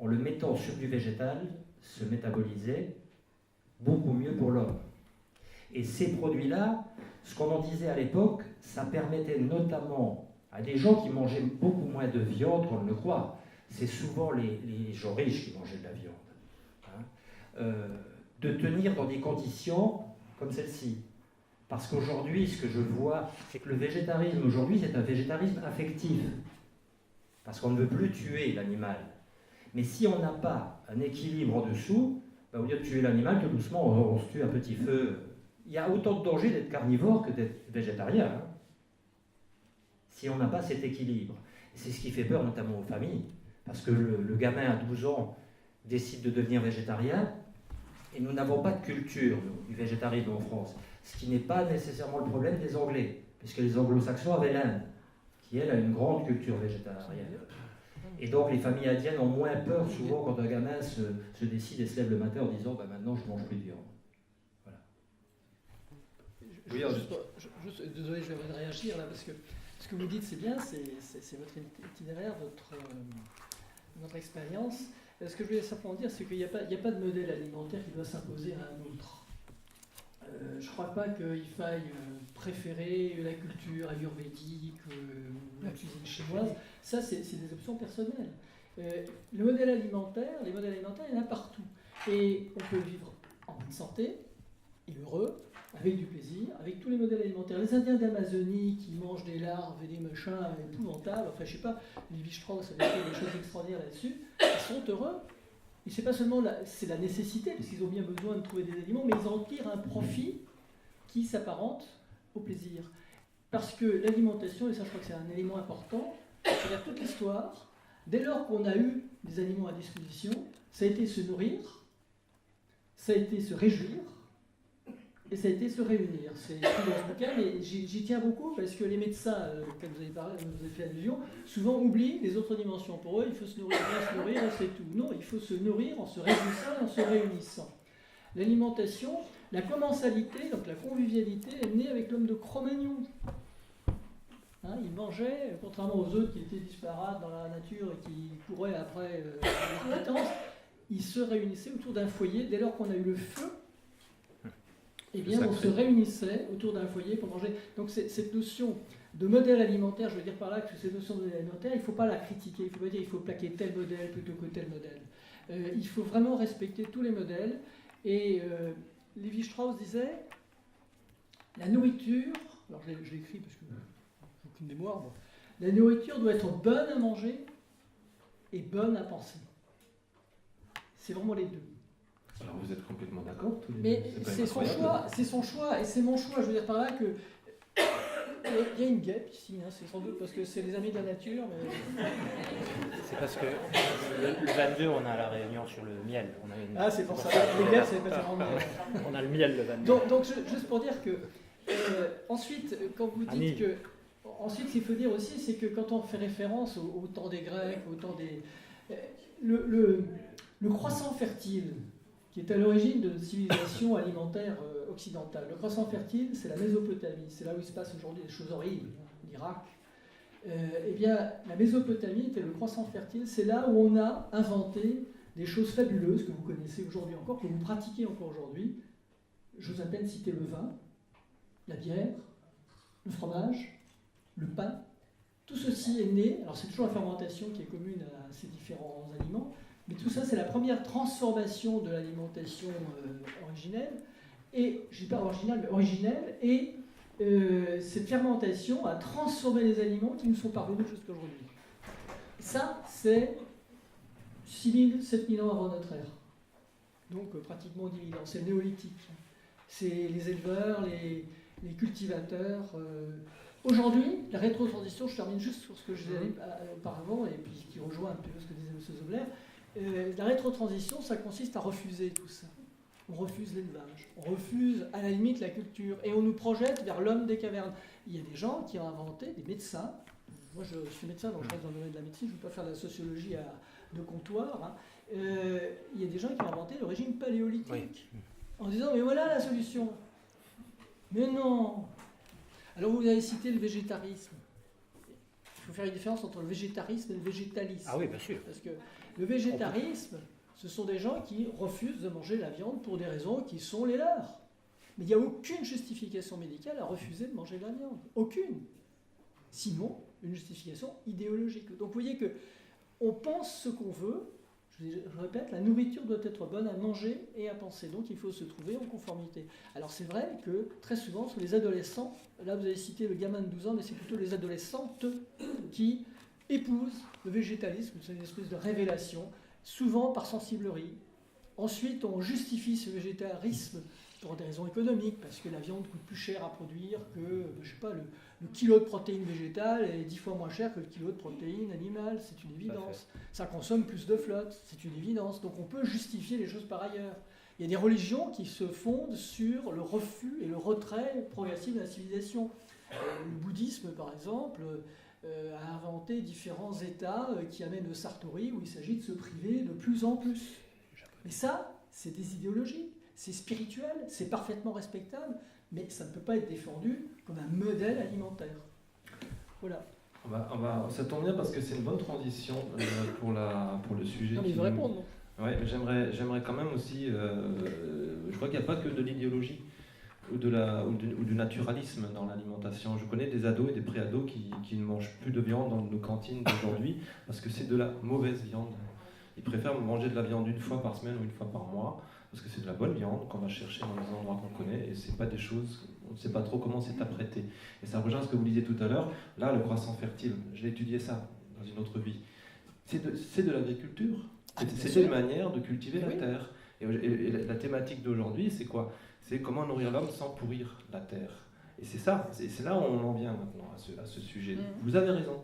en le mettant sur du végétal, se métabolisait beaucoup mieux pour l'homme. Et ces produits-là, ce qu'on en disait à l'époque, ça permettait notamment à des gens qui mangeaient beaucoup moins de viande qu'on ne le croit. C'est souvent les gens riches qui mangeaient de la viande. De tenir dans des conditions comme celle-ci. Parce qu'aujourd'hui, ce que je vois, c'est que le végétarisme, aujourd'hui, c'est un végétarisme affectif. Parce qu'on ne veut plus tuer l'animal. Mais si on n'a pas un équilibre en dessous, au lieu de tuer l'animal, tout doucement, on se tue à petit feu. Il y a autant de danger d'être carnivore que d'être végétarien. Si on n'a pas cet équilibre. Et c'est ce qui fait peur notamment aux familles. Parce que le gamin à 12 ans décide de devenir végétarien, et nous n'avons pas de culture du végétarisme en France. Ce qui n'est pas nécessairement le problème des Anglais, puisque les Anglo-Saxons avaient l'Inde, qui elle a une grande culture végétarienne. Et donc les familles indiennes ont moins peur souvent quand un gamin se décide et se lève le matin en disant maintenant je ne mange plus de viande. Voilà. Désolé, je vais réagir là parce que ce que vous dites c'est bien, c'est votre itinéraire, votre expérience. Ce que je voulais simplement dire, c'est qu'il n'y a pas de modèle alimentaire qui doit s'imposer à un autre. Je ne crois pas qu'il faille préférer la culture ayurvédique ou la cuisine chinoise. Ça, c'est des options personnelles. Les modèles alimentaires, il y en a partout. Et on peut vivre en bonne santé et heureux, avec du plaisir, avec tous les modèles alimentaires. Les Indiens d'Amazonie qui mangent des larves et des machins épouvantables, enfin je sais pas, Lévi-Strauss avait fait des choses extraordinaires là-dessus, ils sont heureux. Et c'est pas seulement c'est la nécessité, parce qu'ils ont bien besoin de trouver des aliments, mais ils en tirent un profit qui s'apparente au plaisir. Parce que l'alimentation, et ça je crois que c'est un élément important, c'est-à-dire toute l'histoire, dès lors qu'on a eu des aliments à disposition, ça a été se nourrir, ça a été se réjouir, et ça a été se réunir. C'est écrit dans ce bouquin, mais j'y tiens beaucoup parce que les médecins, comme vous avez parlé, vous avez fait allusion, souvent oublient les autres dimensions. Pour eux, il faut se nourrir, bien se nourrir et c'est tout. Non, il faut se nourrir en se réjouissant et en se réunissant. L'alimentation, la commensalité, donc la convivialité, est née avec l'homme de Cro-Magnon. Il mangeait, contrairement aux autres qui étaient disparates dans la nature et qui couraient après les compétences, ils se réunissaient autour d'un foyer dès lors qu'on a eu le feu. Eh bien, on se réunissait autour d'un foyer pour manger. Donc, cette notion de modèle alimentaire, je veux dire par là que cette notion de modèle alimentaire, il ne faut pas la critiquer. Il ne faut pas dire qu'il faut plaquer tel modèle plutôt que tel modèle. Il faut vraiment respecter tous les modèles. Et Lévi-Strauss disait la nourriture, alors je l'ai écrit parce que j'ai aucune mémoire, moi. La nourriture doit être bonne à manger et bonne à penser. C'est vraiment les deux. Alors vous êtes complètement d'accord tous les Mais c'est son choix, et c'est mon choix. Je veux dire par là que il y a une guêpe ici, c'est sans doute parce que c'est les amis de la nature. Mais... C'est parce que le 22, on a la réunion sur le miel. Ah, c'est pour ça. Les guêpes, c'est pas tellement miel. On a le miel le 22. Donc juste pour dire que ensuite, quand vous dites que ensuite, ce qu'il faut dire aussi, c'est que quand on fait référence au temps des Grecs, au temps des le croissant fertile, qui est à l'origine de notre civilisation alimentaire occidentale. Le croissant fertile, c'est la Mésopotamie. C'est là où il se passe aujourd'hui des choses horribles, l'Irak. Eh bien, la Mésopotamie était le croissant fertile. C'est là où on a inventé des choses fabuleuses que vous connaissez aujourd'hui encore, que vous pratiquez encore aujourd'hui. Je vous à peine citer le vin, la bière, le fromage, le pain. Tout ceci est né, alors c'est toujours la fermentation qui est commune à ces différents aliments, mais tout ça, c'est la première transformation de l'alimentation originelle, et je ne dis pas originale, mais originelle, et cette fermentation a transformé les aliments qui nous sont parvenus jusqu'à aujourd'hui. Ça, c'est 6 000, 7 000 ans avant notre ère. Donc pratiquement 10 000 ans. C'est le néolithique. C'est les éleveurs, les cultivateurs. Aujourd'hui, la rétrotransition, je termine juste sur ce que je disais auparavant, et puis qui rejoint un petit peu ce que disait M. Zobler. La rétrotransition, ça consiste à refuser tout ça. On refuse l'élevage, on refuse à la limite la culture, et on nous projette vers l'homme des cavernes. Il y a des gens qui ont inventé, des médecins. Moi, je suis médecin, donc je reste dans le domaine de la médecine, je ne veux pas faire de la sociologie de comptoir. Hein. Il y a des gens qui ont inventé le régime paléolithique, en disant, mais voilà la solution. Mais non. Alors vous avez cité le végétarisme. Il faut faire une différence entre le végétarisme et le végétalisme. Ah oui, bien sûr. Parce que le végétarisme, ce sont des gens qui refusent de manger la viande pour des raisons qui sont les leurs. Mais il n'y a aucune justification médicale à refuser de manger de la viande. Aucune. Sinon, une justification idéologique. Donc vous voyez que on pense ce qu'on veut. Je répète, la nourriture doit être bonne à manger et à penser. Donc il faut se trouver en conformité. Alors c'est vrai que très souvent, sur les adolescents, là vous avez cité le gamin de 12 ans, mais c'est plutôt les adolescentes qui épousent le végétalisme. C'est une espèce de révélation, souvent par sensiblerie. Ensuite, on justifie ce végétarisme pour des raisons économiques, parce que la viande coûte plus cher à produire que, je sais pas, le kilo de protéines végétales est 10 fois moins cher que le kilo de protéines animales, c'est une évidence. Ça consomme plus de flotte, c'est une évidence. Donc on peut justifier les choses par ailleurs. Il y a des religions qui se fondent sur le refus et le retrait progressif de la civilisation. Le bouddhisme, par exemple, a inventé différents états qui amènent le Sartori, où il s'agit de se priver de plus en plus. Mais ça, c'est des idéologies. C'est spirituel, c'est parfaitement respectable, mais ça ne peut pas être défendu comme un modèle alimentaire. Voilà. Ça tombe bien parce que c'est une bonne transition pour le sujet. Non, mais il veut répondre, non ? Ouais, j'aimerais quand même aussi. Je crois qu'il n'y a pas que de l'idéologie ou du naturalisme dans l'alimentation. Je connais des ados et des pré-ados qui ne mangent plus de viande dans nos cantines d'aujourd'hui parce que c'est de la mauvaise viande. Ils préfèrent manger de la viande une fois par semaine ou une fois par mois. Parce que c'est de la bonne viande qu'on va chercher dans les endroits qu'on connaît et c'est pas des choses, on ne sait pas trop comment c'est apprêté. Et ça rejoint ce que vous disiez tout à l'heure, là le croissant fertile, j'ai étudié ça dans une autre vie. C'est de l'agriculture, c'est une manière de cultiver la terre. Et la thématique d'aujourd'hui, c'est quoi? C'est comment nourrir l'homme sans pourrir la terre. Et c'est ça, c'est là où on en vient maintenant à ce sujet. Vous avez raison,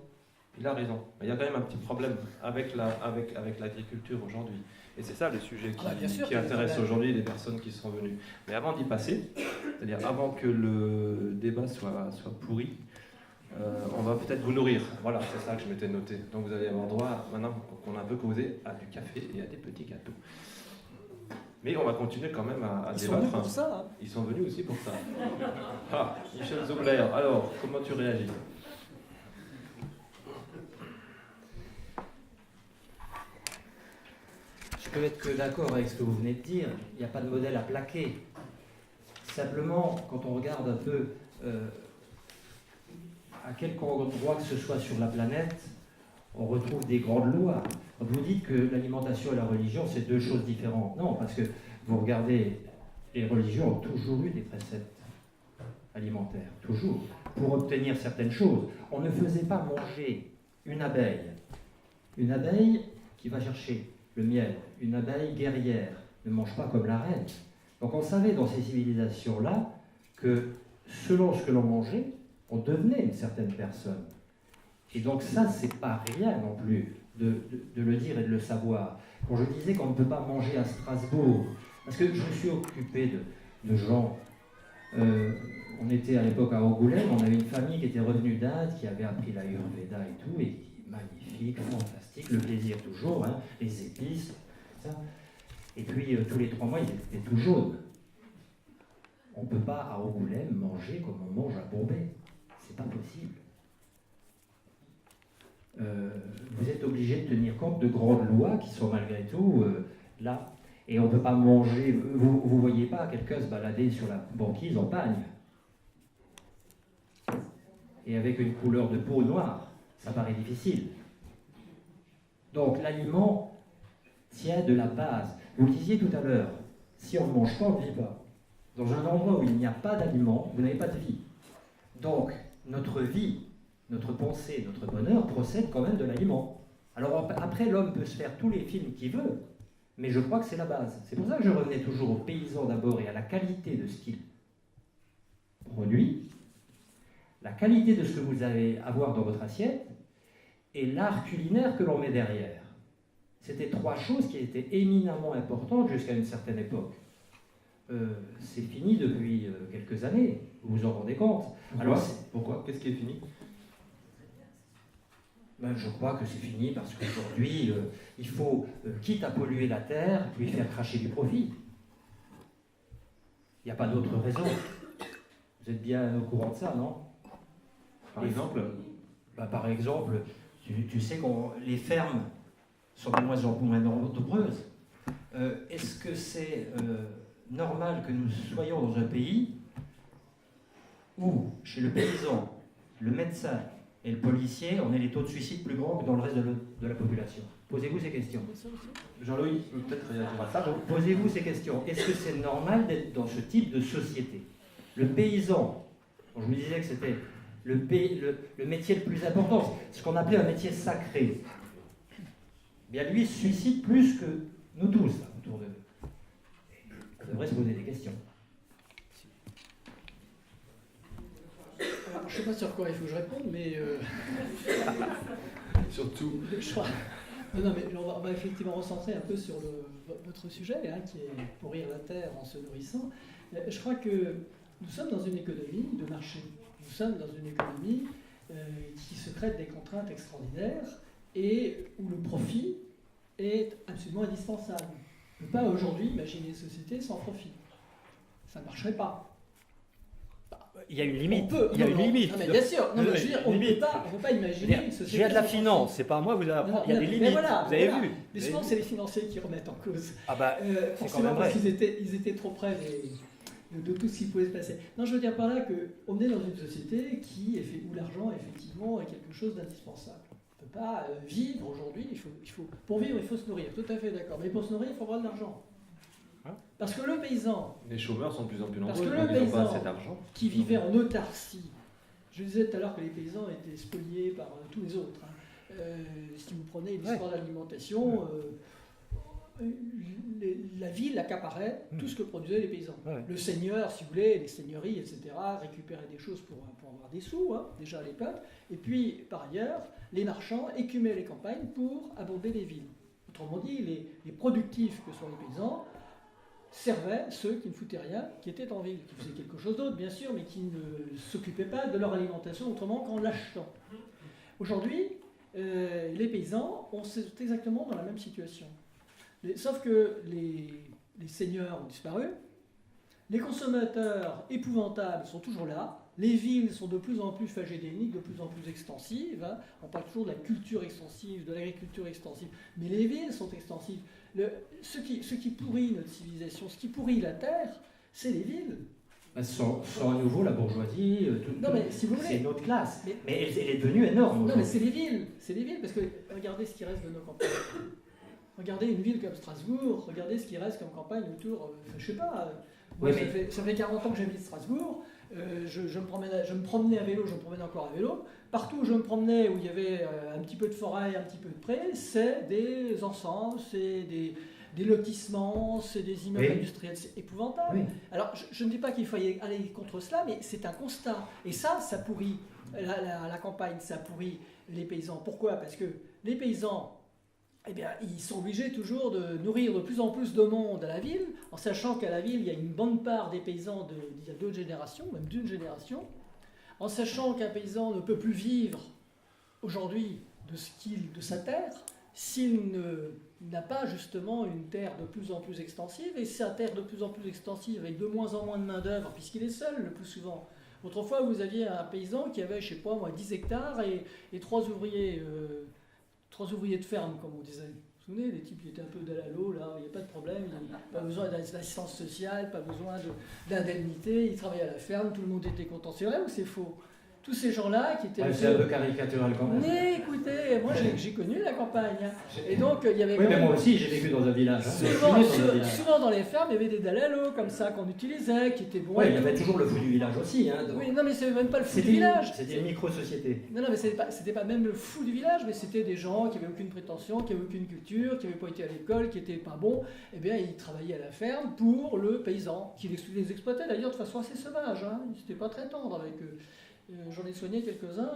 il a raison. Mais il y a quand même un petit problème avec l'agriculture aujourd'hui. Et c'est ça le sujet qui intéresse aujourd'hui les personnes qui sont venues. Mais avant d'y passer, c'est-à-dire avant que le débat soit pourri, on va peut-être vous nourrir. Voilà, c'est ça que je m'étais noté. Donc vous allez avoir droit, maintenant qu'on a un peu causé, à du café et à des petits gâteaux. Mais on va continuer quand même à débattre. Ils sont venus pour ça. Hein. Ils sont venus aussi pour ça. Ah, Michel Zobler, alors, comment tu réagis ? Je peux être que d'accord avec ce que vous venez de dire. Il n'y a pas de modèle à plaquer. Simplement, quand on regarde un peu à quelque endroit que ce soit sur la planète, on retrouve des grandes lois. Quand vous dites que l'alimentation et la religion, c'est deux choses différentes. Non, parce que vous regardez, les religions ont toujours eu des préceptes alimentaires, toujours, pour obtenir certaines choses. On ne faisait pas manger une abeille qui va chercher le miel, une abeille guerrière, ne mange pas comme la reine. Donc on savait dans ces civilisations-là que selon ce que l'on mangeait, on devenait une certaine personne. Et donc ça, c'est pas rien non plus de le dire et de le savoir. Quand je disais qu'on ne peut pas manger à Strasbourg, parce que je me suis occupé de gens, on était à l'époque à Angoulême, on avait une famille qui était revenue d'Inde, qui avait appris l'Ayurveda et tout, et magnifique, fantastique, le plaisir toujours, hein, les épices, ça. Et puis tous les 3 mois, ils étaient tout jaunes. On ne peut pas à Angoulême manger comme on mange à Bombay. C'est pas possible. Vous êtes obligé de tenir compte de grandes lois qui sont malgré tout là. Et on ne peut pas manger. Vous ne voyez pas quelqu'un se balader sur la banquise en pagne. Et avec une couleur de peau noire. Ça paraît difficile. Donc l'aliment tient de la base. Vous le disiez tout à l'heure, si on ne mange pas, on ne vit pas. Dans un endroit où il n'y a pas d'aliment, vous n'avez pas de vie. Donc, notre vie, notre pensée, notre bonheur procèdent quand même de l'aliment. Alors après, l'homme peut se faire tous les films qu'il veut, mais je crois que c'est la base. C'est pour ça que je revenais toujours aux paysans d'abord et à la qualité de ce qu'ils produisent, la qualité de ce que vous allez avoir dans votre assiette et l'art culinaire que l'on met derrière. C'était trois choses qui étaient éminemment importantes jusqu'à une certaine époque. C'est fini depuis quelques années, vous vous en rendez compte. Pourquoi? Qu'est-ce qui est fini? Je crois que c'est fini parce qu'aujourd'hui, il faut, quitte à polluer la terre, lui faire cracher du profit. Il n'y a pas d'autre raison. Vous êtes bien au courant de ça, non? Par exemple? Par exemple, tu sais que les fermes sont de moins en moins nombreuses. Est-ce que c'est normal que nous soyons dans un pays où, chez le paysan, le médecin et le policier, on ait les taux de suicide plus grands que dans le reste de la population? Posez-vous ces questions. Jean-Louis peut peut-être réagir à ça. Posez-vous ces questions. Est-ce que c'est normal d'être dans ce type de société? Le paysan, je me disais que c'était le métier le plus important, ce qu'on appelait un métier sacré. Bien, lui se suicide plus que nous tous, là, autour de nous. On devrait se poser des questions. Alors, je ne sais pas sur quoi il faut que je réponde, mais... Surtout. Je crois... Non, mais on va effectivement recentrer un peu sur votre sujet, qui est pourrir la terre en se nourrissant. Je crois que nous sommes dans une économie de marché. Nous sommes dans une économie qui se traite des contraintes extraordinaires et où le profit est absolument indispensable. On ne peut pas aujourd'hui imaginer une société sans profit. Ça ne marcherait pas. Il y a une limite. Il y a une limite. Non, mais bien sûr. Non, mais je veux dire, on ne peut pas imaginer une société. Je viens de la finance, c'est pas à moi, vous allez apprendre. Il y a des limites. Voilà, vous avez vu. Mais souvent, c'est les financiers qui remettent en cause. Ah bah, c'est quand même vrai. Parce qu'ils étaient trop près de tout ce qui pouvait se passer. Non, je veux dire par là qu'on est dans une société où l'argent, effectivement, est quelque chose d'indispensable. On ne peut pas vivre aujourd'hui. Pour vivre, il faut se nourrir. Tout à fait d'accord. Mais pour se nourrir, il faut avoir de l'argent. Parce que le paysan... Les chômeurs sont de plus en plus nombreux, parce que le paysan pas assez d'argent. Qui vivait en autarcie, je disais tout à l'heure que les paysans étaient spoliés par tous les autres. Si vous prenez l'histoire de l'alimentation, la ville accaparait tout ce que produisaient les paysans. Le seigneur, si vous voulez, les seigneuries, etc., récupéraient des choses pour avoir des sous, déjà à l'époque. Et puis, par ailleurs, les marchands écumaient les campagnes pour abonder les villes. Autrement dit, les productifs que sont les paysans servaient ceux qui ne foutaient rien, qui étaient en ville, qui faisaient quelque chose d'autre, bien sûr, mais qui ne s'occupaient pas de leur alimentation autrement qu'en l'achetant. Aujourd'hui, les paysans sont exactement dans la même situation. Sauf que les seigneurs ont disparu, les consommateurs épouvantables sont toujours là, les villes sont de plus en plus phagédéniques, de plus en plus extensives. On parle toujours de la culture extensive, de l'agriculture extensive, mais les villes sont extensives. Ce qui pourrit notre civilisation, ce qui pourrit la terre, c'est les villes. Sans à nouveau la bourgeoisie, si vous voulez, c'est une autre classe. Mais elle est devenue énorme. Non, mais c'est les villes, parce que regardez ce qui reste de nos campagnes. Regardez une ville comme Strasbourg, regardez ce qui reste comme campagne autour, je sais pas. Ça fait 40 ans que j'habite Strasbourg. Je me promenais à vélo, je me promène encore à vélo. Partout où je me promenais, où il y avait un petit peu de forêt, un petit peu de pré, c'est des ensembles, c'est des lotissements, c'est des immeubles industriels, c'est épouvantable. Oui. Alors, je ne dis pas qu'il faut aller contre cela, mais c'est un constat. Et ça pourrit la campagne, ça pourrit les paysans. Pourquoi? Parce que les paysans, ils sont obligés toujours de nourrir de plus en plus de monde à la ville, en sachant qu'à la ville, il y a une bonne part des paysans d'il y a 2 générations, même d'une génération, en sachant qu'un paysan ne peut plus vivre aujourd'hui de sa terre s'il n'a pas justement une terre de plus en plus extensive, et sa terre de plus en plus extensive avec de moins en moins de main-d'œuvre, puisqu'il est seul le plus souvent. Autrefois, vous aviez un paysan qui avait, je ne sais pas moi, 10 hectares et 3 ouvriers de ferme, comme on disait. Vous vous souvenez, les types qui étaient un peu d'alalo, là, il n'y a pas de problème, pas besoin d'assistance sociale, pas besoin d'indemnité, ils travaillaient à la ferme, tout le monde était content. C'est vrai ou c'est faux? tous ces gens-là qui étaient... Ouais, c'est un peu caricatural quand même. Mais écoutez, moi j'ai connu la campagne. Hein. Et donc il y avait... Oui, mais moi aussi j'ai vécu dans un village. Hein. Souvent dans les fermes, il y avait des dalles à l'eau comme ça qu'on utilisait, qui étaient bons. Oui, il y avait toujours le fou du village aussi. Hein, oui, non mais c'est même pas le fou du village. C'était une micro-société. Non, mais c'était pas même le fou du village, mais c'était des gens qui n'avaient aucune prétention, qui n'avaient aucune culture, qui n'avaient pas été à l'école, qui n'étaient pas bons. Eh bien, ils travaillaient à la ferme pour le paysan, qui les exploitait d'ailleurs de façon assez sauvage. Hein. Ils n'étaient pas très tendres avec eux. J'en ai soigné quelques-uns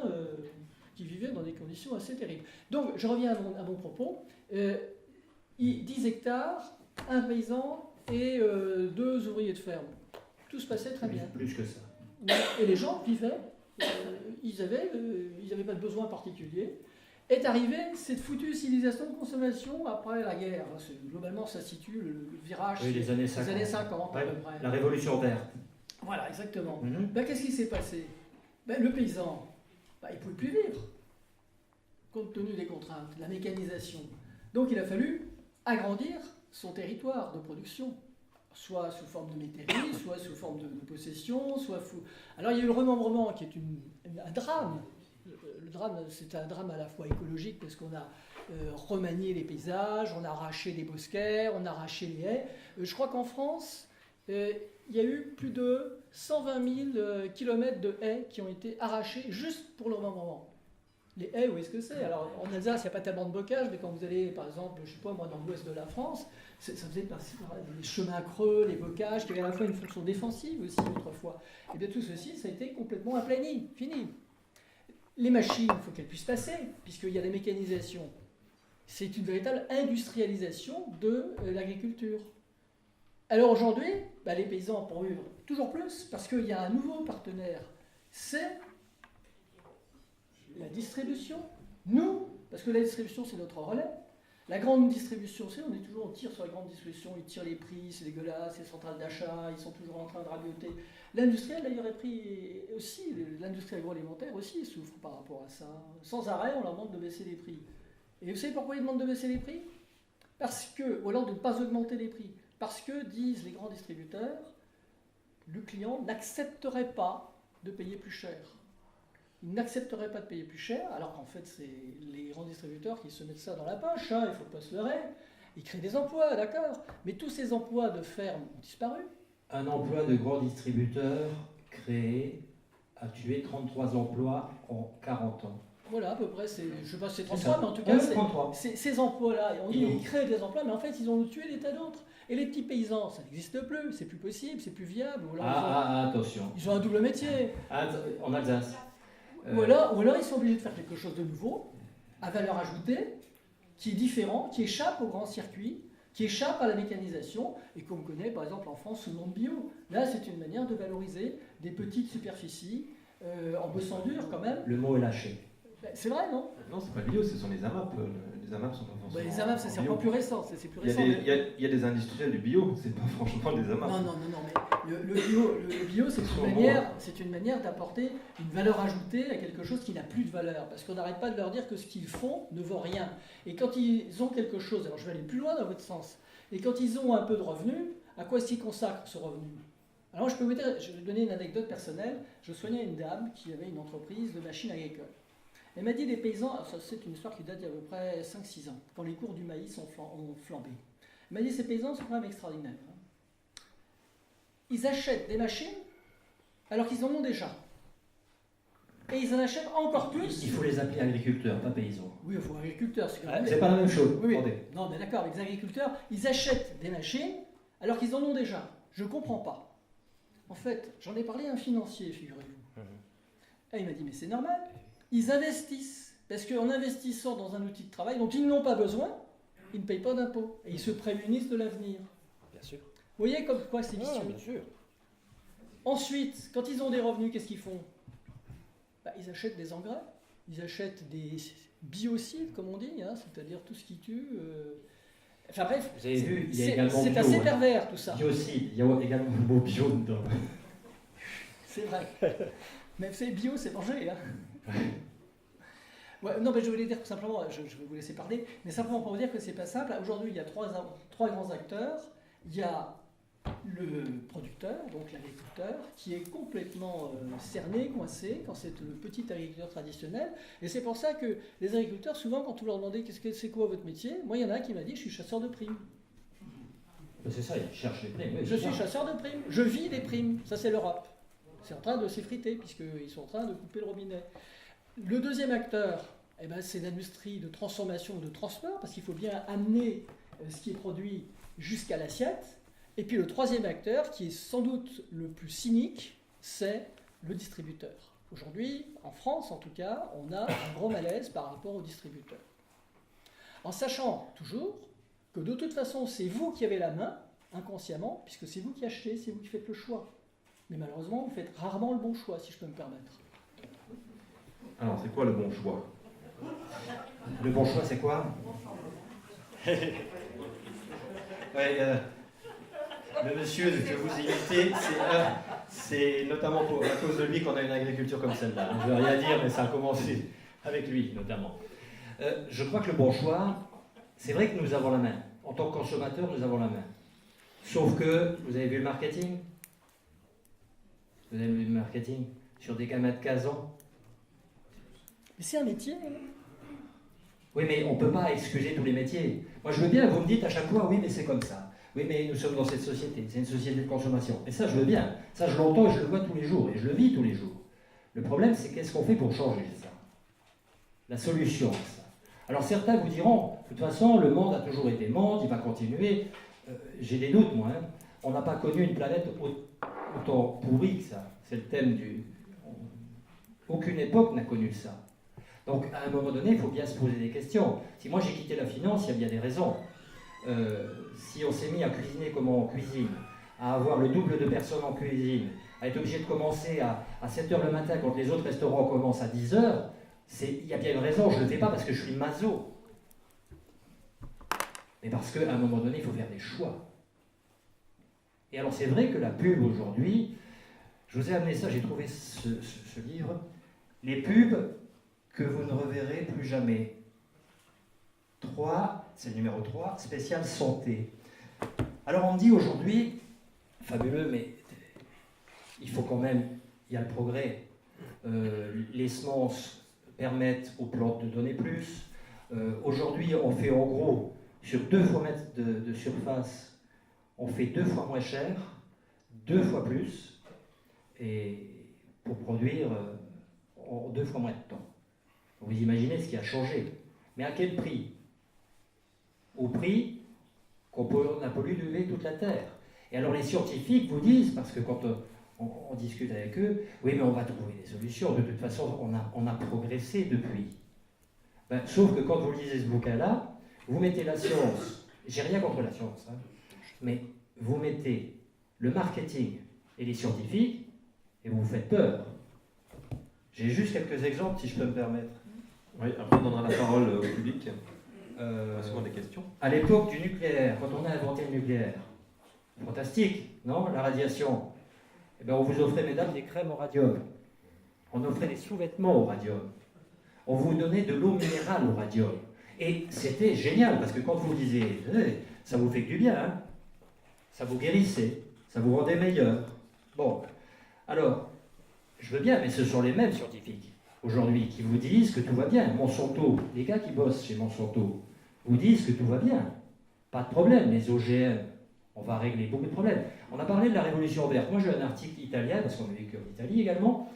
qui vivaient dans des conditions assez terribles. Donc, je reviens à mon propos. 10 hectares, un paysan et 2 ouvriers de ferme. Tout se passait très bien. Plus que ça. Et les gens vivaient, ils avaient pas de besoin particulier. Est arrivée cette foutue civilisation de consommation après la guerre. Globalement, ça situe le virage les années 50, des années 50 à peu près. La révolution verte. Voilà, exactement. Mm-hmm. Qu'est-ce qui s'est passé? Le paysan, il ne pouvait plus vivre, compte tenu des contraintes, la mécanisation. Donc il a fallu agrandir son territoire de production, soit sous forme de métairie, soit sous forme de possession, Alors il y a eu le remembrement qui est un drame. Le drame, c'est un drame à la fois écologique parce qu'on a remanié les paysages, on a arraché les bosquets, on a arraché les haies. Je crois qu'en France, il y a eu plus de 120 000 kilomètres de haies qui ont été arrachés juste pour le remembrement. Les haies, où est-ce que c'est? Alors en Alsace, il n'y a pas tellement de bocage, mais quand vous allez, par exemple, je sais pas, moi, dans l'ouest de la France, ça faisait partie des chemins creux, les bocages, qui avaient à la fois une fonction défensive aussi autrefois. Et bien tout ceci, ça a été complètement aplani, fini. Les machines, il faut qu'elles puissent passer, puisqu'il y a des mécanisations. C'est une véritable industrialisation de l'agriculture. Alors aujourd'hui, les paysans pour vivre toujours plus, parce qu'il y a un nouveau partenaire, c'est la distribution. Nous, parce que la distribution c'est notre relais. La grande distribution, on tire sur la grande distribution, ils tirent les prix, c'est dégueulasse, les centrales d'achat, ils sont toujours en train de rabioter. L'industriel d'ailleurs est pris aussi, l'industrie agroalimentaire aussi souffre par rapport à ça. Sans arrêt, on leur demande de baisser les prix. Et vous savez pourquoi ils demandent de baisser les prix? Parce que, ou alors de ne pas augmenter les prix. Parce que, disent les grands distributeurs, le client n'accepterait pas de payer plus cher. Il n'accepterait pas de payer plus cher, alors qu'en fait, c'est les grands distributeurs qui se mettent ça dans la poche, hein, il ne faut pas se leurrer. Ils créent des emplois, d'accord, mais tous ces emplois de ferme ont disparu. Un emploi de grand distributeur créé a tué 33 emplois en 40 ans. Voilà, à peu près, je ne sais pas si c'est 33, mais en tout cas, ces emplois-là, on dit qu'ils créent des emplois, mais en fait, ils ont tué des tas d'autres. Et les petits paysans, ça n'existe plus, c'est plus possible, c'est plus viable. Attention. Ils ont un double métier. En Alsace. Ou alors, ils sont obligés de faire quelque chose de nouveau, à valeur ajoutée, qui est différent, qui échappe au grand circuit, qui échappe à la mécanisation, et qu'on connaît par exemple en France sous le nom de bio. Là, c'est une manière de valoriser des petites superficies, en bossant dur quand même. Le mot est lâché. C'est vrai, non? Non, c'est pas le bio, ce sont les AMAP. Les AMAP sont pas forcément. Les AMAP, c'est encore plus récent. C'est plus récent. Il y a des industriels du bio, c'est pas franchement des AMAP. Non, mais le bio, c'est une manière d'apporter une valeur ajoutée à quelque chose qui n'a plus de valeur. Parce qu'on n'arrête pas de leur dire que ce qu'ils font ne vaut rien. Et quand ils ont quelque chose, alors je vais aller plus loin dans votre sens, et quand ils ont un peu de revenus, à quoi est-ce qu'ils consacrent ce revenu? Alors je vais vous donner une anecdote personnelle. Je soignais une dame qui avait une entreprise de machines agricoles. Elle m'a dit les paysans, alors ça c'est une histoire qui date d'il y a à peu près 5-6 ans, quand les cours du maïs ont flambé. Elle m'a dit ces paysans sont quand même extraordinaires. Ils achètent des machines alors qu'ils en ont déjà. Et ils en achètent encore plus. Il faut les appeler agriculteurs, pas paysans. Oui, il faut agriculteurs. C'est pas la même chose. Oui. Non, mais d'accord, les agriculteurs, ils achètent des machines alors qu'ils en ont déjà. Je ne comprends pas. En fait, j'en ai parlé à un financier, figurez-vous. Et il m'a dit, mais c'est normal. Ils investissent, parce qu'en investissant dans un outil de travail dont ils n'ont pas besoin, ils ne payent pas d'impôts. Et ils se prémunissent de l'avenir. Bien sûr. Vous voyez comme quoi c'est vicieux. Bien sûr. Ensuite, quand ils ont des revenus, qu'est-ce qu'ils font? Ils achètent des engrais, ils achètent des biocides, comme on dit, hein, c'est-à-dire tout ce qui tue. Enfin bref, vous avez vu, il y a également c'est assez pervers tout ça. Biocide, il y a également le mot bio dedans. C'est vrai. Mais vous savez, bio, c'est manger. Hein. Ouais, non, mais je voulais dire tout simplement, je vais vous laisser parler, mais simplement pour vous dire que c'est pas simple. Aujourd'hui, il y a trois grands acteurs. Il y a le producteur, donc l'agriculteur, qui est complètement cerné, coincé, quand c'est le petit agriculteur traditionnel. Et c'est pour ça que les agriculteurs, souvent, quand vous leur demandez qu'est-ce que c'est quoi votre métier, moi, il y en a un qui m'a dit, je suis chasseur de primes. C'est ça, ils cherchent les primes. Oui, Je suis chasseur de primes, je vis des primes. Ça, c'est l'Europe. C'est en train de s'effriter, puisqu'ils sont en train de couper le robinet. Le deuxième acteur, eh ben, c'est l'industrie de transformation ou de transport, parce qu'il faut bien amener ce qui est produit jusqu'à l'assiette. Et puis le troisième acteur, qui est sans doute le plus cynique, c'est le distributeur. Aujourd'hui, en France en tout cas, on a un gros malaise par rapport au distributeur. En sachant toujours que de toute façon, c'est vous qui avez la main, inconsciemment, puisque c'est vous qui achetez, c'est vous qui faites le choix. Mais malheureusement, vous faites rarement le bon choix, si je peux me permettre. Alors, c'est quoi le bon choix? Le bon choix, c'est quoi? Le monsieur que vous imitez, c'est notamment à cause de lui qu'on a une agriculture comme celle-là. Je ne veux rien dire, mais ça a commencé avec lui, notamment. Je crois que le bon choix, c'est vrai que nous avons la main. En tant que consommateur, nous avons la main. Sauf que, vous avez vu le marketing? Vous avez vu le marketing sur des gamins de 15 ans? Mais c'est un métier. Oui, mais on ne peut pas excuser tous les métiers. Moi, je veux bien, vous me dites à chaque fois, oui, mais c'est comme ça. Oui, mais nous sommes dans cette société, c'est une société de consommation. Et ça, je veux bien. Ça, je l'entends et je le vois tous les jours, et je le vis tous les jours. Le problème, c'est qu'est-ce qu'on fait pour changer ça? La solution à ça. Alors, certains vous diront, de toute façon, le monde a toujours été monde, il va continuer. J'ai des doutes, moi. Hein. On n'a pas connu une planète autant pourrie que ça. C'est le thème du... Aucune époque n'a connu ça. Donc, à un moment donné, il faut bien se poser des questions. Si moi, j'ai quitté la finance, il y a bien des raisons. Si on s'est mis à cuisiner comme on cuisine, à avoir le double de personnes en cuisine, à être obligé de commencer à 7h le matin quand les autres restaurants commencent à 10h, il y a bien une raison. Je ne le fais pas parce que je suis maso. Mais parce qu'à un moment donné, il faut faire des choix. Et alors, c'est vrai que la pub aujourd'hui, je vous ai amené ça, j'ai trouvé ce livre, les pubs que vous ne reverrez plus jamais. 3, c'est le numéro 3, spécial santé. Alors on me dit aujourd'hui, fabuleux, mais il faut quand même, il y a le progrès. Les semences permettent aux plantes de donner plus. Aujourd'hui, on fait en gros, sur 2 fois mètre de surface, on fait 2 fois moins cher, 2 fois plus, et pour produire en 2 fois moins de temps. Vous imaginez ce qui a changé. Mais à quel prix? Au prix qu'on a pollué toute la Terre. Et alors les scientifiques vous disent, parce que quand on discute avec eux, oui mais on va trouver des solutions, de toute façon on a progressé depuis. Ben, sauf que quand vous lisez ce bouquin-là, vous mettez la science, j'ai rien contre la science, hein, mais vous mettez le marketing et les scientifiques, et vous vous faites peur. J'ai juste quelques exemples si je peux me permettre. Oui, après on donnera la parole au public. Souvent des questions. À l'époque du nucléaire, quand on a inventé le nucléaire, fantastique, non? La radiation. Eh bien, on vous offrait, mesdames, des crèmes au radium. On offrait des sous-vêtements au radium. On vous donnait de l'eau minérale au radium. Et c'était génial, parce que quand vous disiez, ça vous fait que du bien, hein? Ça vous guérissait, ça vous rendait meilleur. Bon, alors, je veux bien, mais ce sont les mêmes scientifiques aujourd'hui qui vous disent que tout va bien. Monsanto, les gars qui bossent chez Monsanto, vous disent que tout va bien. Pas de problème, les OGM, on va régler beaucoup de problèmes. On a parlé de la révolution verte. Moi, j'ai un article italien, parce qu'on a vécu en Italie également,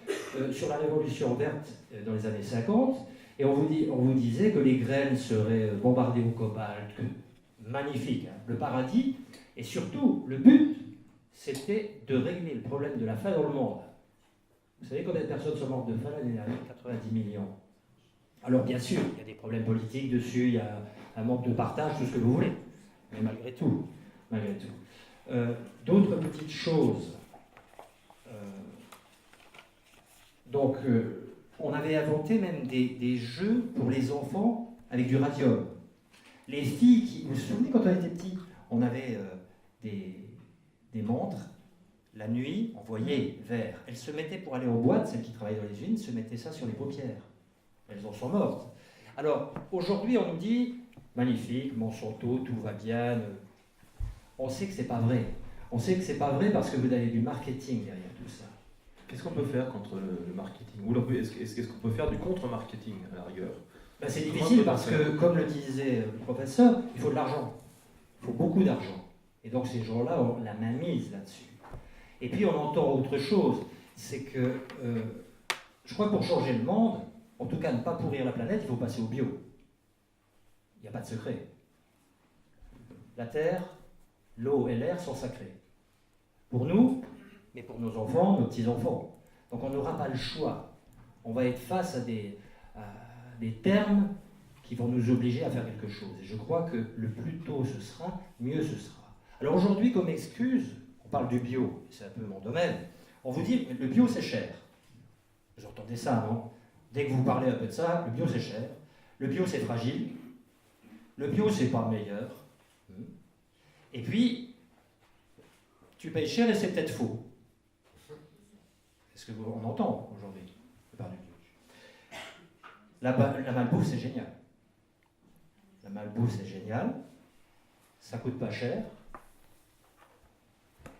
sur la révolution verte dans les années 50, et on vous disait que les graines seraient bombardées au cobalt. Magnifique, hein, le paradis. Et surtout, le but, c'était de régler le problème de la faim dans le monde. Vous savez combien de personnes sont mortes de faim l'année dernière? 90 millions. Alors bien sûr, il y a des problèmes politiques dessus, il y a un manque de partage, tout ce que vous voulez. Mais malgré tout. D'autres petites choses. Donc, on avait inventé même des jeux pour les enfants avec du radium. Les filles, vous vous souvenez quand on était petits, on avait des montres. La nuit, on voyait vert. Elles se mettaient pour aller aux boîtes, celles qui travaillaient dans les usines, se mettaient ça sur les paupières. Elles en sont mortes. Alors, aujourd'hui, on nous dit, magnifique, Monsanto, tout va bien. On sait que c'est pas vrai. On sait que c'est pas vrai parce que vous avez du marketing derrière tout ça. Qu'est-ce qu'on peut faire contre le marketing? Ou est-ce qu'on peut faire du contre-marketing à la rigueur? Ben, c'est difficile parce que, comme le disait le professeur, il faut de l'argent. Il faut beaucoup d'argent. Et donc ces gens-là ont la main mise là-dessus. Et puis on entend autre chose, c'est que je crois que pour changer le monde, en tout cas ne pas pourrir la planète, il faut passer au bio. Il n'y a pas de secret. La terre, l'eau et l'air sont sacrés. Pour nous, mais pour nos enfants, nos petits-enfants. Donc on n'aura pas le choix. On va être face à des termes qui vont nous obliger à faire quelque chose. Et je crois que le plus tôt ce sera, mieux ce sera. Alors aujourd'hui, comme excuse, on parle du bio, c'est un peu mon domaine, on vous dit le bio c'est cher. Vous entendez ça, non? Dès que vous parlez un peu de ça, le bio c'est cher, le bio c'est fragile, le bio c'est pas meilleur. Et puis, tu payes cher et c'est peut-être faux. C'est ce qu'on entend aujourd'hui, de part du bio. La malbouffe c'est génial. La malbouffe c'est génial, ça coûte pas cher.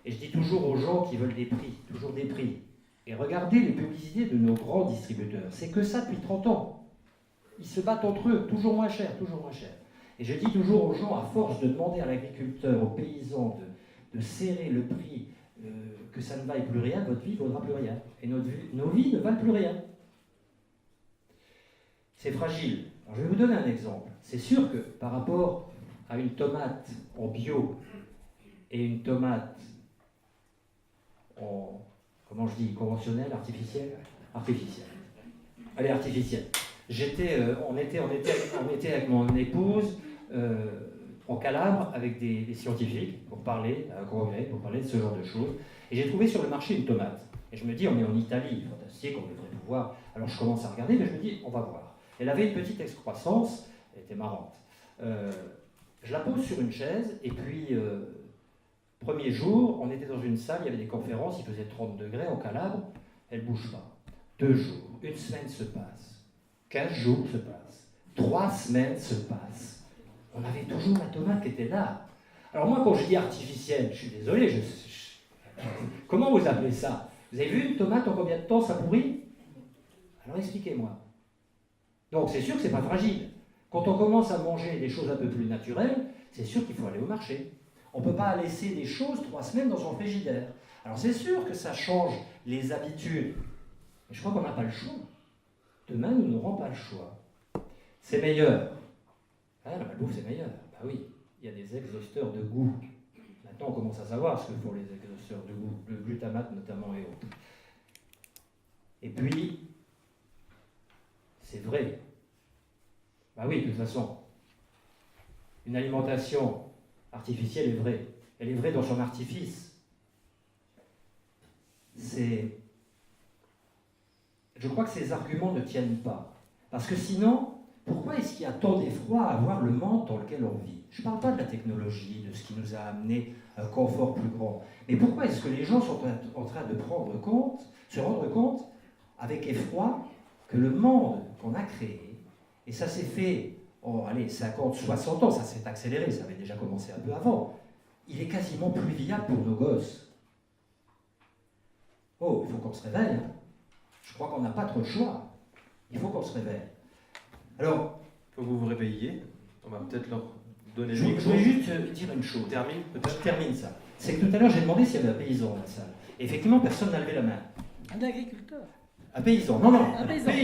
Et je dis toujours aux gens qui veulent des prix, toujours des prix. Et regardez les publicités de nos grands distributeurs. C'est que ça depuis 30 ans. Ils se battent entre eux, toujours moins cher, toujours moins cher. Et je dis toujours aux gens, à force de demander à l'agriculteur, aux paysans de serrer le prix, que ça ne vaille plus rien, votre vie ne vaudra plus rien. Et nos vies ne valent plus rien. C'est fragile. Alors je vais vous donner un exemple. C'est sûr que par rapport à une tomate en bio et une tomate en, comment je dis, conventionnelle, artificielle? Artificielle. Elle est artificielle. On était avec mon épouse en Calabre avec des scientifiques pour parler, à un congrès, pour parler de ce genre de choses. Et j'ai trouvé sur le marché une tomate. Et je me dis, on est en Italie, fantastique, on devrait pouvoir. Alors je commence à regarder, mais je me dis, on va voir. Elle avait une petite excroissance, elle était marrante. Je la pose sur une chaise, et puis, premier jour, on était dans une salle, il y avait des conférences, il faisait 30 degrés en Calabre, elle ne bouge pas. 2 jours, 1 semaine se passe, 15 jours se passent, 3 semaines se passent. On avait toujours la tomate qui était là. Alors moi, quand je dis artificielle, je suis désolé, comment vous appelez ça? Vous avez vu une tomate en combien de temps ça pourrit? Alors expliquez-moi. Donc c'est sûr que ce n'est pas fragile. Quand on commence à manger des choses un peu plus naturelles, c'est sûr qu'il faut aller au marché. On ne peut pas laisser des choses 3 semaines dans son frigidaire. Alors c'est sûr que ça change les habitudes. Mais je crois qu'on n'a pas le choix. Demain, nous n'aurons pas le choix. C'est meilleur. Ah, la malbouffe, c'est meilleur. Bah oui, il y a des exhausteurs de goût. Maintenant, on commence à savoir ce que font les exhausteurs de goût, le glutamate notamment et autres. Et puis, c'est vrai. Bah oui, de toute façon, une alimentation artificielle est vraie. Elle est vraie dans son artifice. Je crois que ces arguments ne tiennent pas. Parce que sinon, pourquoi est-ce qu'il y a tant d'effroi à voir le monde dans lequel on vit? Je ne parle pas de la technologie, de ce qui nous a amené un confort plus grand. Mais pourquoi est-ce que les gens sont en train de se rendre compte, avec effroi, que le monde qu'on a créé, et ça s'est fait, 50, 60 ans, ça s'est accéléré, ça avait déjà commencé un peu avant, il est quasiment plus viable pour nos gosses. Oh, il faut qu'on se réveille. Hein. Je crois qu'on n'a pas trop le choix. Il faut qu'on se réveille. Alors, Il faut que vous vous réveilliez. On va peut-être leur donner je voulais juste dire une chose. Termine peut-être. Je termine ça. C'est que tout à l'heure, j'ai demandé s'il y avait un paysan dans la salle. Et effectivement, personne n'a levé la main. Un agriculteur. Un paysan. Non, non. Un paysan. Ouais.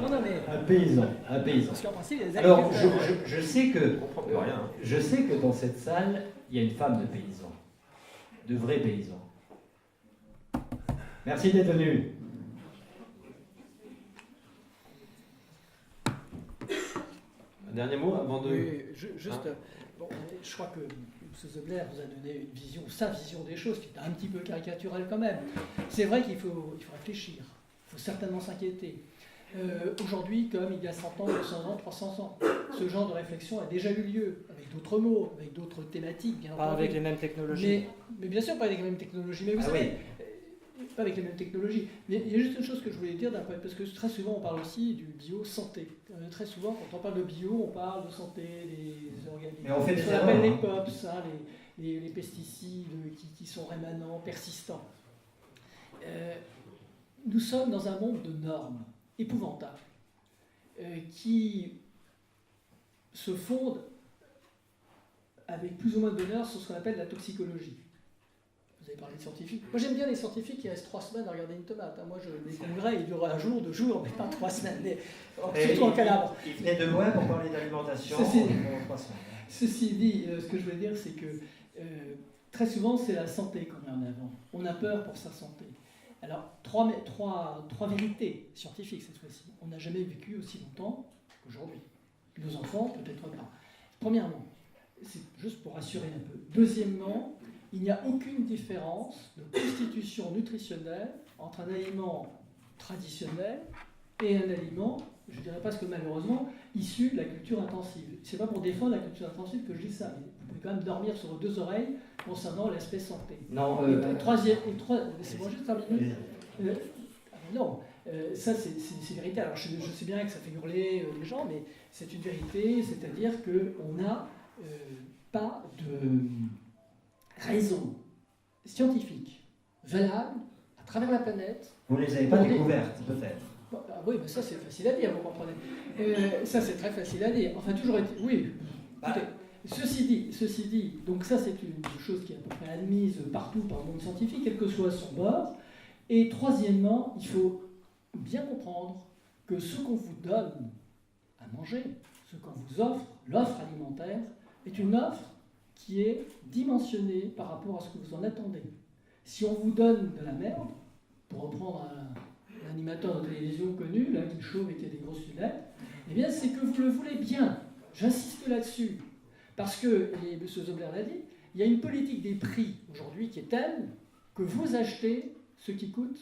Non, mais... Un paysan. Un paysan. Parce qu'en principe, il y a des Alors, agriculteurs. je sais que... On comprend plus rien. Hein. Je sais que dans cette salle, il y a une femme de paysan. De vrais paysans. Merci d'être venu. Un dernier mot avant de. Oui, juste, bon, je crois que M. Zobler vous a donné une vision, sa vision des choses, qui est un petit peu caricaturelle quand même. C'est vrai qu'il faut réfléchir, il faut certainement s'inquiéter. Aujourd'hui, comme il y a 100 ans, 200 ans, 300 ans, ce genre de réflexion a déjà eu lieu, avec d'autres mots, avec d'autres thématiques, bien Pas entendu. avec les mêmes technologies. Mais bien sûr, pas avec les mêmes technologies. Mais vous savez, pas avec les mêmes technologies. Mais il y a juste une chose que je voulais dire, parce que très souvent on parle aussi du bio-santé. Très souvent, quand on parle de bio, on parle de santé, des organismes. Mais on fait des ce qu'on appelle erreurs, les hein. POPs, hein, les pesticides qui sont rémanents, persistants. Nous sommes dans un monde de normes épouvantables qui se fondent avec plus ou moins d'honneur sur ce qu'on appelle la toxicologie. Vous avez parlé de scientifiques. Moi, j'aime bien les scientifiques qui restent 3 semaines à regarder une tomate. Moi, les congrès, ils durent 1 jour, 2 jours, mais pas 3 semaines. Surtout en Calabre. Il venait de loin pour parler d'alimentation. Ceci dit, ce que je veux dire, c'est que très souvent, c'est la santé qu'on met en avant. On a peur pour sa santé. Alors, trois vérités scientifiques cette fois-ci. On n'a jamais vécu aussi longtemps qu'aujourd'hui. Nos enfants, peut-être pas. Premièrement, c'est juste pour rassurer un peu. Deuxièmement, il n'y a aucune différence de constitution nutritionnelle entre un aliment traditionnel et un aliment, je ne dirais pas que malheureusement, issu de la culture intensive. Ce n'est pas pour défendre la culture intensive que je dis ça, mais vous pouvez quand même dormir sur vos 2 oreilles concernant l'aspect santé. Non, laissez-moi juste terminer. Non, ça c'est vérité. Alors je sais bien que ça fait hurler les gens, mais c'est une vérité, c'est-à-dire qu'on n'a pas de raison scientifique valable à travers la planète. Vous ne les avez pas découvertes, peut-être. Oui, mais ça c'est facile à dire, vous comprenez. Ça c'est très facile à dire. Enfin, toujours été. Oui. Écoutez, ceci dit, donc ça c'est une chose qui est à peu près admise partout par le monde scientifique, quel que soit son bord. Et troisièmement, il faut bien comprendre que ce qu'on vous donne à manger, ce qu'on vous offre, l'offre alimentaire, est une offre qui est dimensionnée par rapport à ce que vous en attendez. Si on vous donne de la merde, pour reprendre un animateur de télévision connu, là, qui chauffe et qui a des grosses lunettes, eh bien c'est que vous le voulez bien. J'insiste là-dessus. Parce que, et M. Zobler l'a dit, il y a une politique des prix aujourd'hui qui est telle que vous achetez ce qui coûte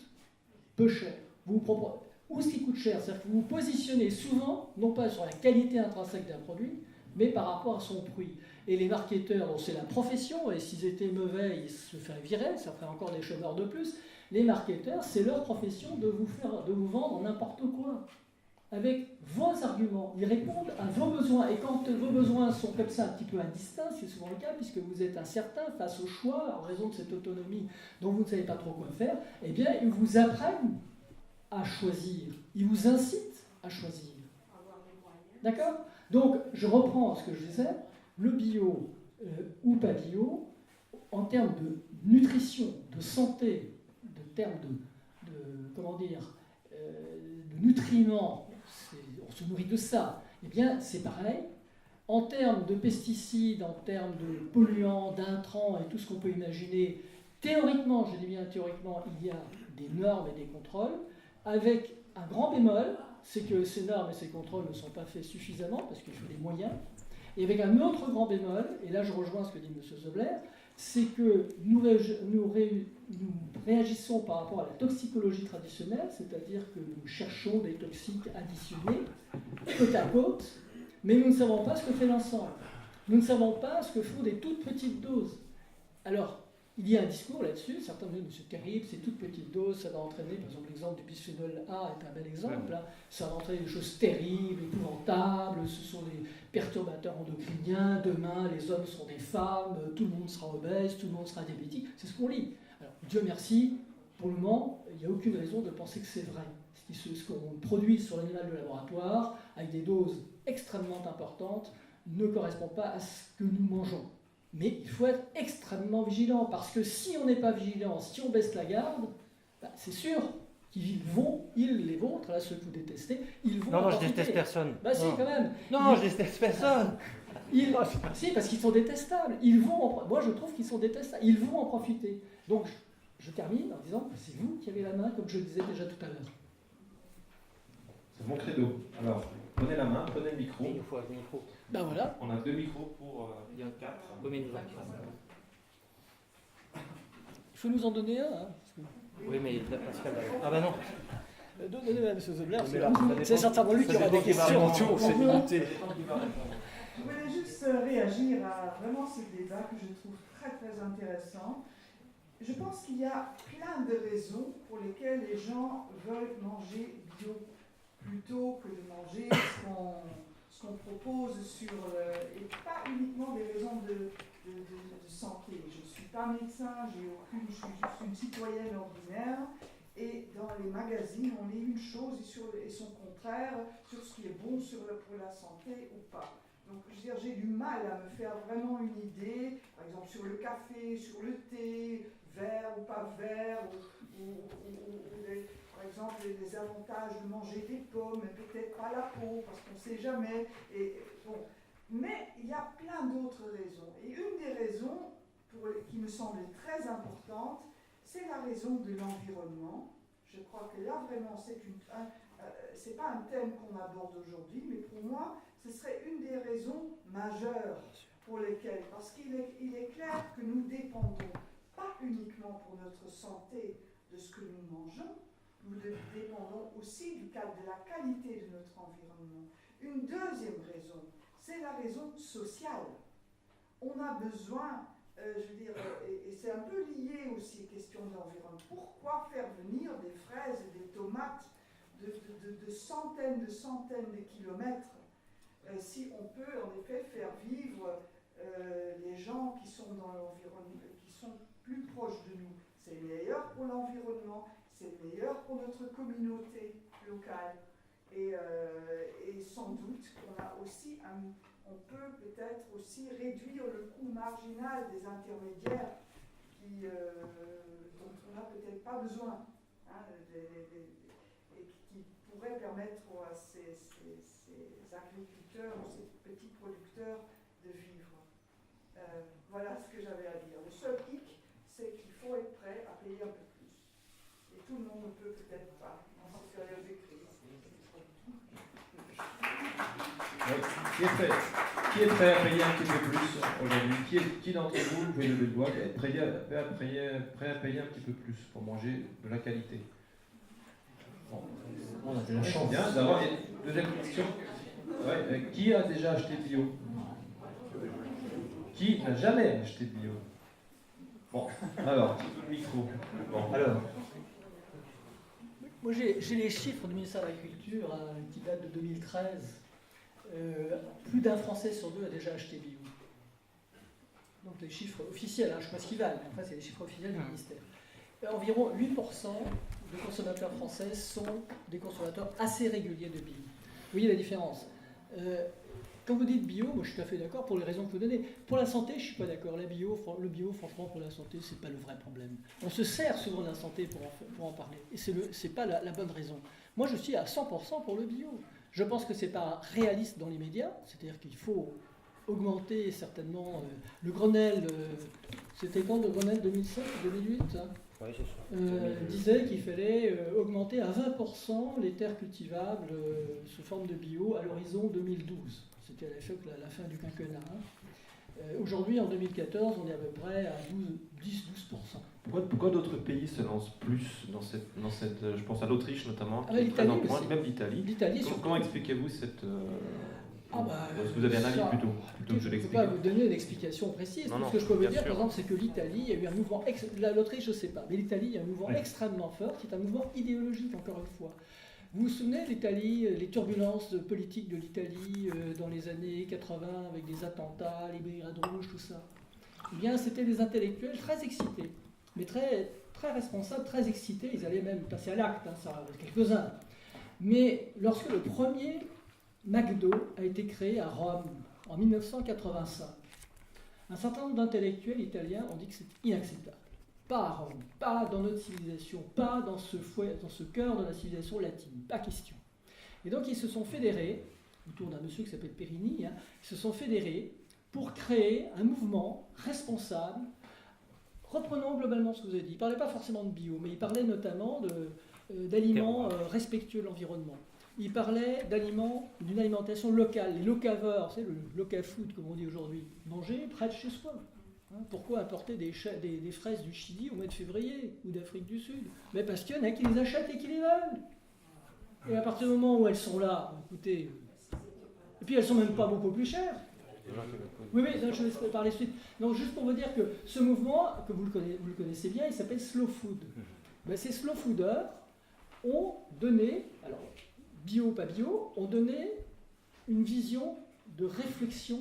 peu cher. Ou ce qui coûte cher, c'est-à-dire que vous vous positionnez souvent, non pas sur la qualité intrinsèque d'un produit, mais par rapport à son prix. Et les marketeurs, c'est la profession, et s'ils étaient mauvais, ils se feraient virer, ça ferait encore des chômeurs de plus. Les marketeurs, c'est leur profession de vous vendre n'importe quoi, avec vos arguments. Ils répondent à vos besoins, et quand vos besoins sont comme ça un petit peu indistincts, c'est souvent le cas, puisque vous êtes incertain face au choix, en raison de cette autonomie dont vous ne savez pas trop quoi faire, eh bien, ils vous apprennent à choisir, ils vous incitent à choisir. D'accord ? Donc, je reprends ce que je disais, le bio ou pas bio, en termes de nutrition, de santé, de termes de nutriments, on se nourrit de ça, eh bien c'est pareil. En termes de pesticides, en termes de polluants, d'intrants et tout ce qu'on peut imaginer, théoriquement, je dis bien théoriquement, il y a des normes et des contrôles, avec un grand bémol, c'est que ces normes et ces contrôles ne sont pas faits suffisamment, parce qu'il faut des moyens. Et avec un autre grand bémol, et là je rejoins ce que dit M. Zobler, c'est que nous réagissons par rapport à la toxicologie traditionnelle, c'est-à-dire que nous cherchons des toxiques additionnés, côte à côte, mais nous ne savons pas ce que fait l'ensemble. Nous ne savons pas ce que font des toutes petites doses. Alors, il y a un discours là-dessus, certains me disent, M. Carib, ces toutes petites doses, ça va entraîner, par exemple, l'exemple du bisphénol A est un bel exemple, là, ça va entraîner des choses terribles, épouvantables, ce sont des perturbateurs endocriniens, demain les hommes seront des femmes, tout le monde sera obèse, tout le monde sera diabétique, c'est ce qu'on lit. Alors, Dieu merci, pour le moment, il n'y a aucune raison de penser que c'est vrai. Ce qu'on produit sur l'animal de laboratoire, avec des doses extrêmement importantes, ne correspond pas à ce que nous mangeons. Mais il faut être extrêmement vigilant, parce que si on n'est pas vigilant, si on baisse la garde, c'est sûr qu'ils vont, les vôtres, là ceux que vous détestez, ils vont. Non, je déteste personne. Si, quand même. Non, je déteste personne. Si, parce qu'ils sont détestables. Moi, je trouve qu'ils sont détestables. Ils vont en profiter. Donc, je termine en disant que c'est vous qui avez la main, comme je le disais déjà tout à l'heure. C'est mon credo. Alors, prenez la main, prenez le micro. Il nous faut un micro. Ben voilà. On a 2 micros pour... il y a 4. Oui, Il faut nous en donner un. Hein, oui, mais Pascal... Ah bah non. Donnez-le à M. Zobler. C'est C'est certainement lui qui aura des questions. C'est limité. Je voulais juste réagir à vraiment ce débat que je trouve très très intéressant. Je pense qu'il y a plein de raisons pour lesquelles les gens veulent manger bio plutôt que de manger ce qu'on propose et pas uniquement des raisons de santé. pas médecin, je suis juste une citoyenne ordinaire. Et dans les magazines, on lit une chose et son contraire sur ce qui est bon pour la santé ou pas. Donc, je veux dire, j'ai du mal à me faire vraiment une idée, par exemple sur le café, sur le thé, vert ou pas vert, par exemple les avantages de manger des pommes, mais peut-être pas la peau, parce qu'on ne sait jamais. Bon. Mais il y a plein d'autres raisons. Et une des raisons qui me semble très importante, c'est la raison de l'environnement. Je crois que là, vraiment, c'est pas un thème qu'on aborde aujourd'hui, mais pour moi, ce serait une des raisons majeures pour lesquelles, parce qu'il est clair que nous dépendons pas uniquement pour notre santé de ce que nous mangeons, nous dépendons aussi de la qualité de notre environnement. Une deuxième raison, c'est la raison sociale. On a besoin... je veux dire, et c'est un peu lié aussi aux questions d'environnement. Pourquoi faire venir des fraises et des tomates de centaines de kilomètres si on peut en effet faire vivre les gens qui sont dans l'environnement, qui sont plus proches de nous? C'est meilleur pour l'environnement, c'est meilleur pour notre communauté locale. Et sans doute qu'on a aussi on peut peut-être aussi réduire le coût marginal des intermédiaires dont on n'a peut-être pas besoin, hein, et qui pourraient permettre à ces agriculteurs ou ces petits producteurs de vivre. Voilà ce que j'avais à dire. Le seul hic, c'est qu'il faut être prêt à payer un peu plus. Et tout le monde ne peut peut-être pas dans cette période de crise. Qui est prêt à payer un petit peu plus aujourd'hui? Qui d'entre vous, vous pouvez lever le doigt, est prêt à payer un petit peu plus pour manger de la qualité? Bon. On a de la chance. Bien, d'abord, deuxième question. Ouais, qui a déjà acheté bio? Qui n'a jamais acheté de bio? Bon, alors, le micro. Bon, alors. Moi, j'ai les chiffres du ministère de l'Agriculture qui datent de 2013. Plus d'un Français sur deux a déjà acheté bio. Donc les chiffres officiels, je ne sais pas ce qu'ils valent, mais enfin c'est les chiffres officiels du ministère. Environ 8% de consommateurs français sont des consommateurs assez réguliers de bio. Vous voyez la différence. Quand vous dites bio, moi je suis tout à fait d'accord pour les raisons que vous donnez. Pour la santé, je ne suis pas d'accord. Le bio, franchement, pour la santé, ce n'est pas le vrai problème. On se sert souvent de la santé pour en parler. Et ce n'est pas la bonne raison. Moi, je suis à 100% pour le bio. Je pense que ce n'est pas réaliste dans les médias. C'est-à-dire qu'il faut augmenter certainement le Grenelle. C'était quand le Grenelle 2007, 2008 hein Oui, c'est ça. disait qu'il fallait augmenter à 20% les terres cultivables sous forme de bio à l'horizon 2012. C'était à la fin du quinquennat. Aujourd'hui, en 2014, on est à peu près à 10-12%. Pourquoi d'autres pays se lancent plus dans cette je pense à l'Autriche notamment, qui est très l'Italie, en pointe, même l'Italie. Comment expliquez-vous cette... Est-ce que vous avez un avis plutôt que je Je ne l'explique? peux pas vous donner une explication précise. Non, Ce que je peux vous bien dire, sûr. par exemple, c'est que l'Italie, il y a eu un mouvement... L'Autriche, je ne sais pas, mais l'Italie, il y a un mouvement extrêmement fort, qui est un mouvement idéologique, encore une fois. Vous vous souvenez, l'Italie, les turbulences politiques de l'Italie dans les années 80, avec des attentats, les brigades rouges, tout ça? Eh bien, c'était des intellectuels très excités, mais très, très responsables, très excités. Ils allaient même passer à l'acte, ça, quelques-uns. Mais lorsque le premier McDo a été créé à Rome, en 1985, un certain nombre d'intellectuels italiens ont dit que c'est inacceptable. Pas à Rome, pas dans notre civilisation, pas dans ce cœur de la civilisation latine, pas question. Et donc ils se sont fédérés, autour d'un monsieur qui s'appelle Perini, ils se sont fédérés pour créer un mouvement responsable. Reprenons globalement ce que vous avez dit. Il ne parlait pas forcément de bio, mais il parlait notamment d'aliments respectueux de l'environnement. Il parlait d'aliments, d'une alimentation locale, les locavores, c'est le local food comme on dit aujourd'hui, manger près de chez soi. Pourquoi importer des fraises du Chili au mois de février ou d'Afrique du Sud? Mais parce qu'il y en a qui les achètent et qui les veulent. Et à partir du moment où elles sont là, écoutez, et puis elles sont même pas beaucoup plus chères. Oui, non, je vais parler suite. Donc juste pour vous dire que ce mouvement, que vous le connaissez bien, il s'appelle Slow Food. Ben, ces slow fooders ont donné, alors bio, pas bio, ont donné une vision de réflexion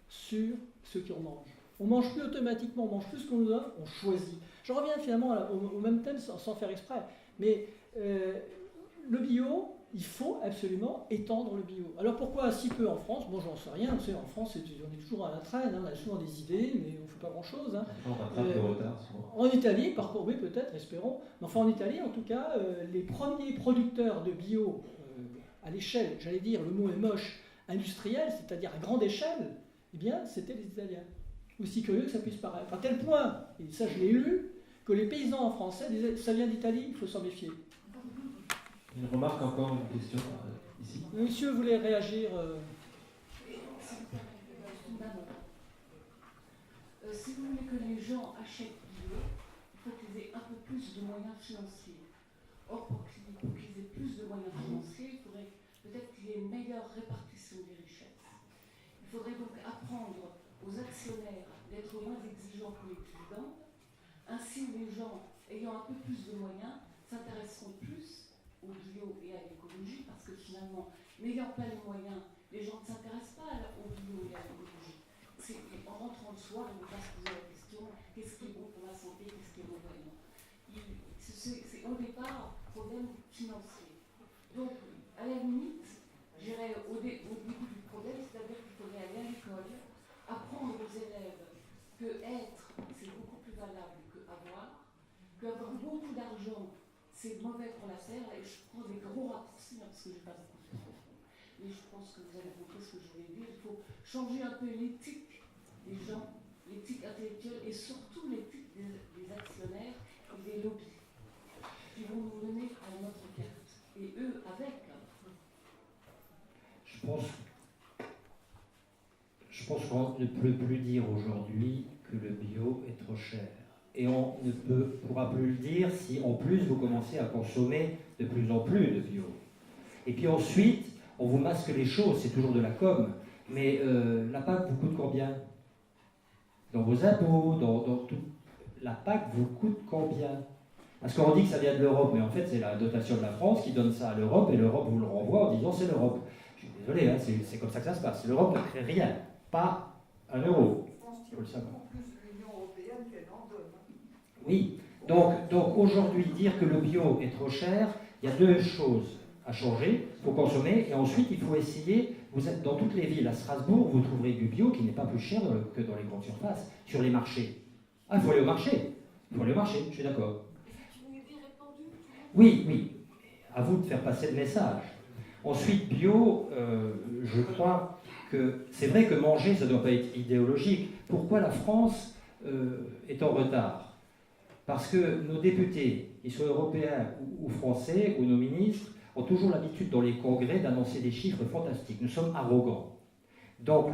sur ce qu'on mange. On mange plus automatiquement, on mange plus ce qu'on nous donne, on choisit. Je reviens finalement au même thème sans faire exprès. Mais le bio, il faut absolument étendre le bio. Alors pourquoi si peu en France? Bon, j'en sais rien. Vous savez, en France, on est toujours à la traîne. On a souvent des idées, mais on ne fait pas grand-chose. On rattrape le retard, souvent. En Italie, parfois, oui, peut-être, espérons. Mais enfin, en Italie, en tout cas, les premiers producteurs de bio à l'échelle, j'allais dire, le mot est moche, industrielle, c'est-à-dire à grande échelle, eh bien, c'était les Italiens. Aussi curieux que ça puisse paraître. À tel point, et ça je l'ai lu, que les paysans français disaient ça vient d'Italie, il faut s'en méfier. Une remarque encore, une question ici. Monsieur voulait réagir. Si vous voulez que les gens achètent bio, il faut qu'ils aient un peu plus de moyens financiers. Or, pour qu'ils aient plus de moyens financiers, il faudrait peut-être qu'il y ait une meilleure répartition des richesses. Il faudrait donc apprendre aux actionnaires d'être moins exigeants que les dividendes. Ainsi, les gens ayant un peu plus de moyens s'intéresseront plus au bio et à l'écologie, parce que finalement, n'ayant pas les moyens, les gens ne s'intéressent pas au bio et à l'écologie. En rentrant le soir, on ne peut pas se poser la question qu'est-ce qui est bon pour la santé, qu'est-ce qui est mauvais. C'est au départ un problème financier. Donc, à la limite, j'irais au début du problème, c'est-à-dire qu'il faudrait aller à l'école, apprendre aux élèves que être, c'est beaucoup plus valable qu'avoir, qu'avoir beaucoup d'argent, c'est mauvais pour la terre. Et je prends des gros raccourcis, parce que je n'ai pas beaucoup de temps. Mais je pense que vous avez compris ce que je voulais dire. Il faut changer un peu l'éthique des gens, l'éthique intellectuelle et surtout l'éthique des actionnaires et des lobbies qui vont nous mener à notre carte. Et eux avec. Je pense qu'on ne peut plus dire aujourd'hui que le bio est trop cher. Et on ne pourra plus le dire si en plus vous commencez à consommer de plus en plus de bio. Et puis ensuite, on vous masque les choses, c'est toujours de la com, mais la PAC vous coûte combien? Dans vos impôts, dans tout. La PAC vous coûte combien? Parce qu'on dit que ça vient de l'Europe, mais en fait c'est la dotation de la France qui donne ça à l'Europe, et l'Europe vous le renvoie en disant c'est l'Europe. Je suis désolé, hein, c'est comme ça que ça se passe. L'Europe ne crée rien, pas un euro. Il faut le savoir. Oui, donc aujourd'hui, dire que le bio est trop cher, il y a deux choses à changer. Il faut consommer, et ensuite il faut essayer. Vous êtes dans toutes les villes, à Strasbourg, vous trouverez du bio qui n'est pas plus cher que dans les grandes surfaces, sur les marchés. Ah, il faut aller au marché. Il faut aller au marché, je suis d'accord. Oui, à vous de faire passer le message. Ensuite, bio, je crois que c'est vrai que manger, ça ne doit pas être idéologique. Pourquoi la France est en retard? Parce que nos députés, ils soient européens ou français, ou nos ministres, ont toujours l'habitude dans les congrès d'annoncer des chiffres fantastiques. Nous sommes arrogants. Donc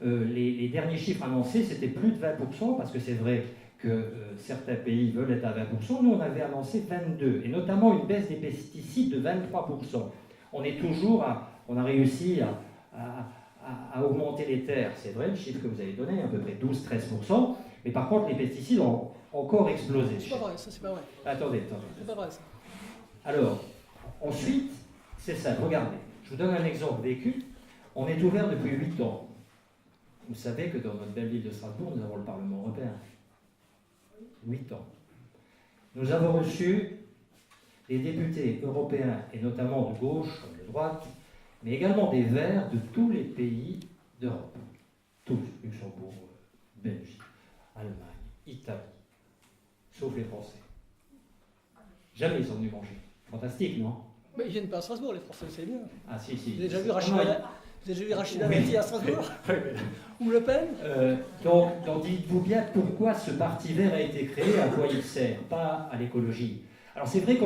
les derniers chiffres annoncés, c'était plus de 20%, parce que c'est vrai que certains pays veulent être à 20%. Nous, on avait annoncé 22%, et notamment une baisse des pesticides de 23%. On a réussi à augmenter les terres. C'est vrai, le chiffre que vous avez donné, à peu près 12-13%, mais par contre, les pesticides ont encore explosé. C'est pas vrai, ça c'est pas vrai. Attendez. C'est pas vrai ça. Alors, ensuite, c'est ça, regardez. Je vous donne un exemple vécu. On est ouvert depuis 8 ans. Vous savez que dans notre belle ville de Strasbourg, nous avons le Parlement européen. 8 ans. Nous avons reçu des députés européens, et notamment de gauche comme de droite, mais également des Verts de tous les pays d'Europe. Tous, Luxembourg, Belgique, Allemagne, Italie, sauf les Français. Jamais ils sont venus manger. Fantastique, non? Mais ils viennent pas à Strasbourg, les Français, c'est bien. Ah si. Vous avez déjà vu Rachida Dati à Strasbourg? Ou Le Pen? Donc dites-vous bien pourquoi ce parti vert a été créé, à quoi il sert, pas à l'écologie. Alors c'est vrai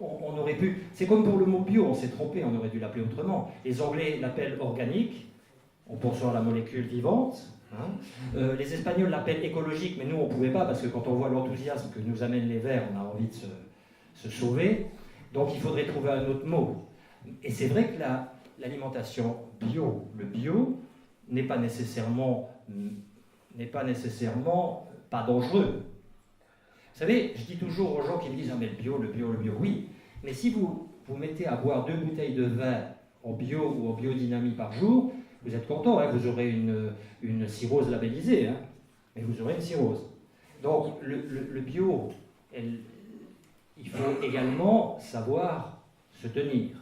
on aurait pu, c'est comme pour le mot bio, on s'est trompé, on aurait dû l'appeler autrement. Les Anglais l'appellent organique, on pense à la molécule vivante. Les Espagnols l'appellent écologique, mais nous on ne pouvait pas, parce que quand on voit l'enthousiasme que nous amènent les Verts, on a envie de se sauver. Donc il faudrait trouver un autre mot. Et c'est vrai que l'alimentation bio, le bio, n'est pas nécessairement pas dangereux. Vous savez, je dis toujours aux gens qui me disent « Ah mais le bio, oui ». Mais si vous mettez à boire 2 bouteilles de vin en bio ou en biodynamie par jour, vous êtes content, hein, vous aurez une cirrhose labellisée. Hein. mais vous aurez une cirrhose. Donc le bio, il faut également savoir se tenir.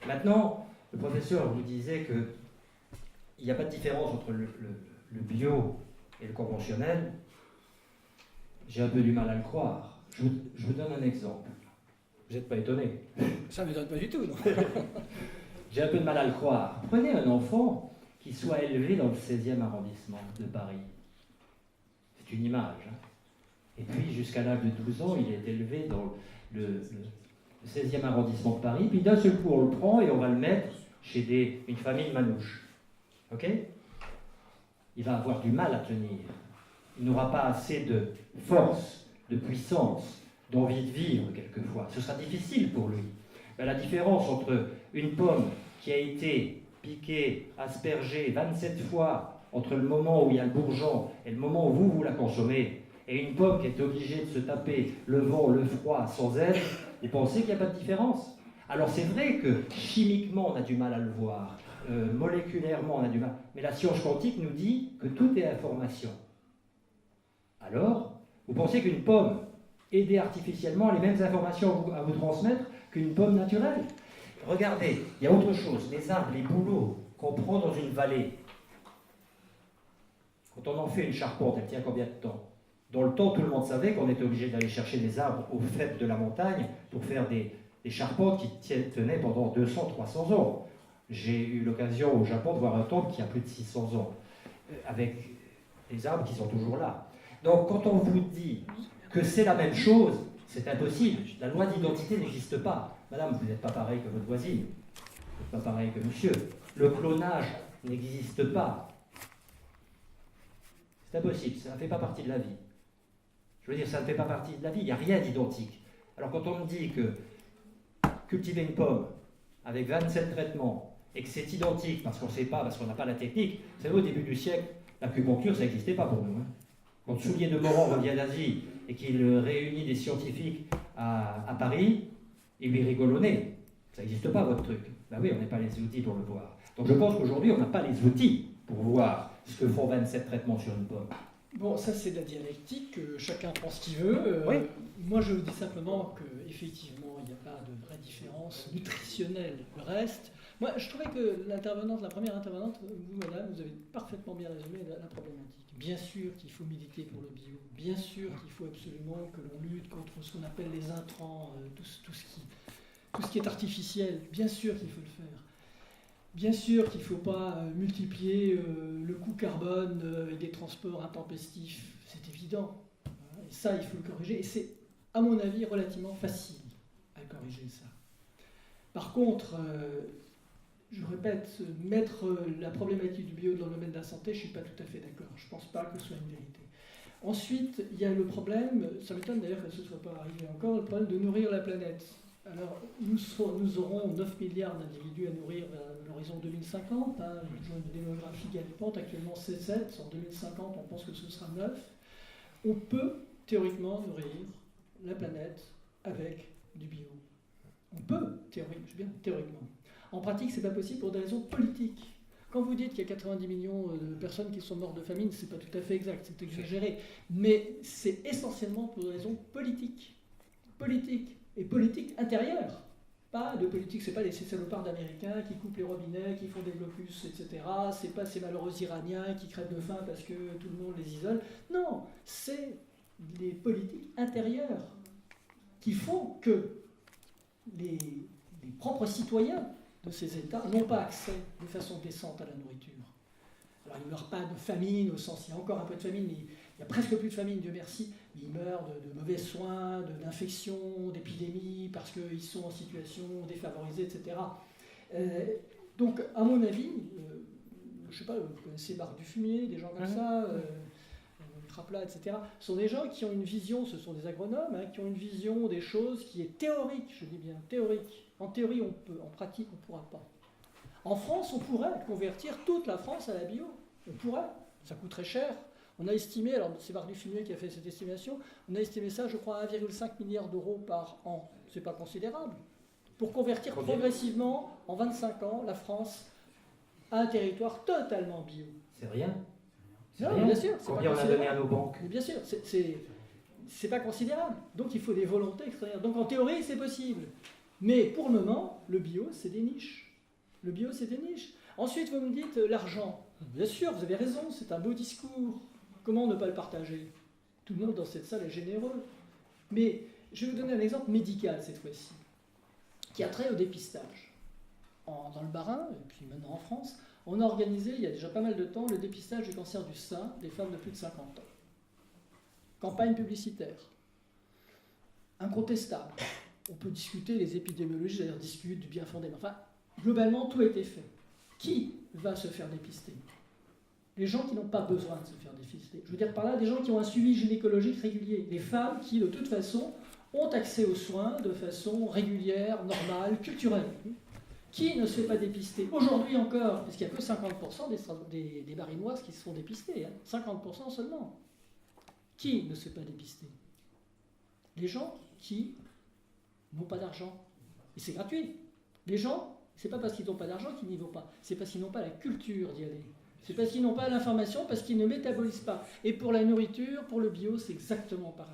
Maintenant, le professeur vous disait qu'il n'y a pas de différence entre le bio et le conventionnel. J'ai un peu du mal à le croire. Je vous donne un exemple. Vous n'êtes pas étonné. Ça ne m'étonne pas du tout, non. J'ai un peu de mal à le croire. Prenez un enfant qui soit élevé dans le 16e arrondissement de Paris. C'est une image. Hein. Et puis, jusqu'à l'âge de 12 ans, il est élevé dans le 16e arrondissement de Paris. Puis d'un seul coup, on le prend et on va le mettre chez une famille manouche. OK ? Il va avoir du mal à tenir. Il n'aura pas assez de force, de puissance, d'envie de vivre quelquefois. Ce sera difficile pour lui. Ben, la différence entre une pomme qui a été piquée, aspergée 27 fois entre le moment où il y a le bourgeon et le moment où vous la consommez, et une pomme qui est obligée de se taper le vent, le froid, sans aide, vous pensez qu'il n'y a pas de différence? Alors c'est vrai que chimiquement on a du mal à le voir, moléculairement on a du mal, mais la science quantique nous dit que tout est information. Alors, vous pensez qu'une pomme aidée artificiellement a les mêmes informations à vous transmettre qu'une pomme naturelle? Regardez, il y a autre chose, les arbres, les bouleaux qu'on prend dans une vallée. Quand on en fait une charpente, elle tient combien de temps? Dans le temps, tout le monde savait qu'on était obligé d'aller chercher des arbres au fait de la montagne pour faire des charpentes qui tenaient pendant 200, 300 ans. J'ai eu l'occasion au Japon de voir un temple qui a plus de 600 ans, avec des arbres qui sont toujours là. Donc quand on vous dit que c'est la même chose, c'est impossible. La loi d'identité n'existe pas. Madame, vous n'êtes pas pareil que votre voisine. Vous n'êtes pas pareil que monsieur. Le clonage n'existe pas. C'est impossible, ça ne fait pas partie de la vie. Je veux dire, ça ne fait pas partie de la vie, il n'y a rien d'identique. Alors quand on me dit que cultiver une pomme avec 27 traitements et que c'est identique parce qu'on ne sait pas, parce qu'on n'a pas la technique, vous savez, au début du siècle, l'acupuncture, ça n'existait pas pour nous. Hein. Quand Soulier de Moran revient d'Asie et qu'il réunit des scientifiques à Paris, il lui rigole au nez. Ça n'existe pas, votre truc. Ben oui, on n'a pas les outils pour le voir. Donc je pense qu'aujourd'hui, on n'a pas les outils pour voir ce que font 27 traitements sur une pomme. Bon, ça c'est de la dialectique, chacun pense ce qu'il veut. Oui. Moi je vous dis simplement qu'effectivement il n'y a pas de vraie différence nutritionnelle. Le reste, moi je trouvais que la première intervenante, vous madame, vous avez parfaitement bien résumé la problématique. Bien sûr qu'il faut militer pour le bio, bien sûr qu'il faut absolument que l'on lutte contre ce qu'on appelle les intrants, tout ce qui est artificiel, bien sûr qu'il faut le faire. Bien sûr qu'il ne faut pas multiplier le coût carbone et des transports intempestifs, c'est évident. Et ça, il faut le corriger. Et c'est, à mon avis, relativement facile à corriger ça. Par contre, je répète, mettre la problématique du bio dans le domaine de la santé, je ne suis pas tout à fait d'accord. Je ne pense pas que ce soit une vérité. Ensuite, il y a le problème, ça m'étonne d'ailleurs que ce ne soit pas arrivé encore, le problème de nourrir la planète. Alors, nous aurons 9 milliards d'individus à nourrir à l'horizon 2050. Hein, une démographie galopante, actuellement c'est 7. En 2050, on pense que ce sera 9. On peut théoriquement nourrir la planète avec du bio. On peut, théoriquement. En pratique, ce n'est pas possible pour des raisons politiques. Quand vous dites qu'il y a 90 millions de personnes qui sont mortes de famine, ce n'est pas tout à fait exact, c'est exagéré. Mais c'est essentiellement pour des raisons politiques. Et politique intérieure. Pas de politique, c'est pas ces salopards d'Américains qui coupent les robinets, qui font des blocus, etc. C'est pas ces malheureux Iraniens qui crèvent de faim parce que tout le monde les isole. Non, c'est les politiques intérieures qui font que les propres citoyens de ces États n'ont pas accès de façon décente à la nourriture. Alors ils ne meurent pas de famine, au sens, il y a encore un peu de famine, mais il n'y a presque plus de famine, Dieu merci, mais ils meurent de mauvais soins, d'infections, d'épidémies, parce qu'ils sont en situation défavorisée, etc. Donc, à mon avis, je ne sais pas, vous connaissez Marc Dufumier, des gens comme ça, Traplat, etc. Ce sont des gens qui ont une vision, ce sont des agronomes, qui ont une vision des choses qui est théorique, je dis bien théorique. En théorie, on peut, en pratique, on ne pourra pas. En France, on pourrait convertir toute la France à la bio. On pourrait, ça coûterait cher. On a estimé, alors c'est Marc Dufumier qui a fait cette estimation, on a estimé ça, je crois, à 1,5 milliard d'euros par an. C'est pas considérable. Pour convertir progressivement, en 25 ans, la France à un territoire totalement bio. C'est rien. C'est Non, rien. bien sûr, c'est Combien pas on a donné à considérable. nos banques? Mais bien sûr, c'est pas considérable. Donc il faut des volontés extraordinaires. Donc en théorie, c'est possible. Mais pour le moment, le bio, c'est des niches. Le bio, c'est des niches. Ensuite, vous me dites l'argent. Bien sûr, vous avez raison, c'est un beau discours. Comment ne pas le partager? Tout le monde dans cette salle est généreux. Mais je vais vous donner un exemple médical cette fois-ci, qui a trait au dépistage. Dans le Bas-Rhin, et puis maintenant en France, on a organisé, il y a déjà pas mal de temps, le dépistage du cancer du sein des femmes de plus de 50 ans. Campagne publicitaire. Incontestable. On peut discuter, les épidémiologistes d'ailleurs discutent du bien fondé, mais enfin, globalement, tout a été fait. Qui va se faire dépister? Les gens qui n'ont pas besoin de se faire dépister. Je veux dire par là, des gens qui ont un suivi gynécologique régulier. Les femmes qui, de toute façon, ont accès aux soins de façon régulière, normale, culturelle. Qui ne se fait pas dépister? Aujourd'hui encore, parce qu'il n'y a que 50% des barinoises qui se font dépister. 50% seulement. Qui ne se fait pas dépister? Les gens qui n'ont pas d'argent. Et c'est gratuit. Les gens, c'est pas parce qu'ils n'ont pas d'argent qu'ils n'y vont pas. C'est parce qu'ils n'ont pas la culture d'y aller. C'est parce qu'ils n'ont pas l'information, parce qu'ils ne métabolisent pas. Et pour la nourriture, pour le bio, c'est exactement pareil.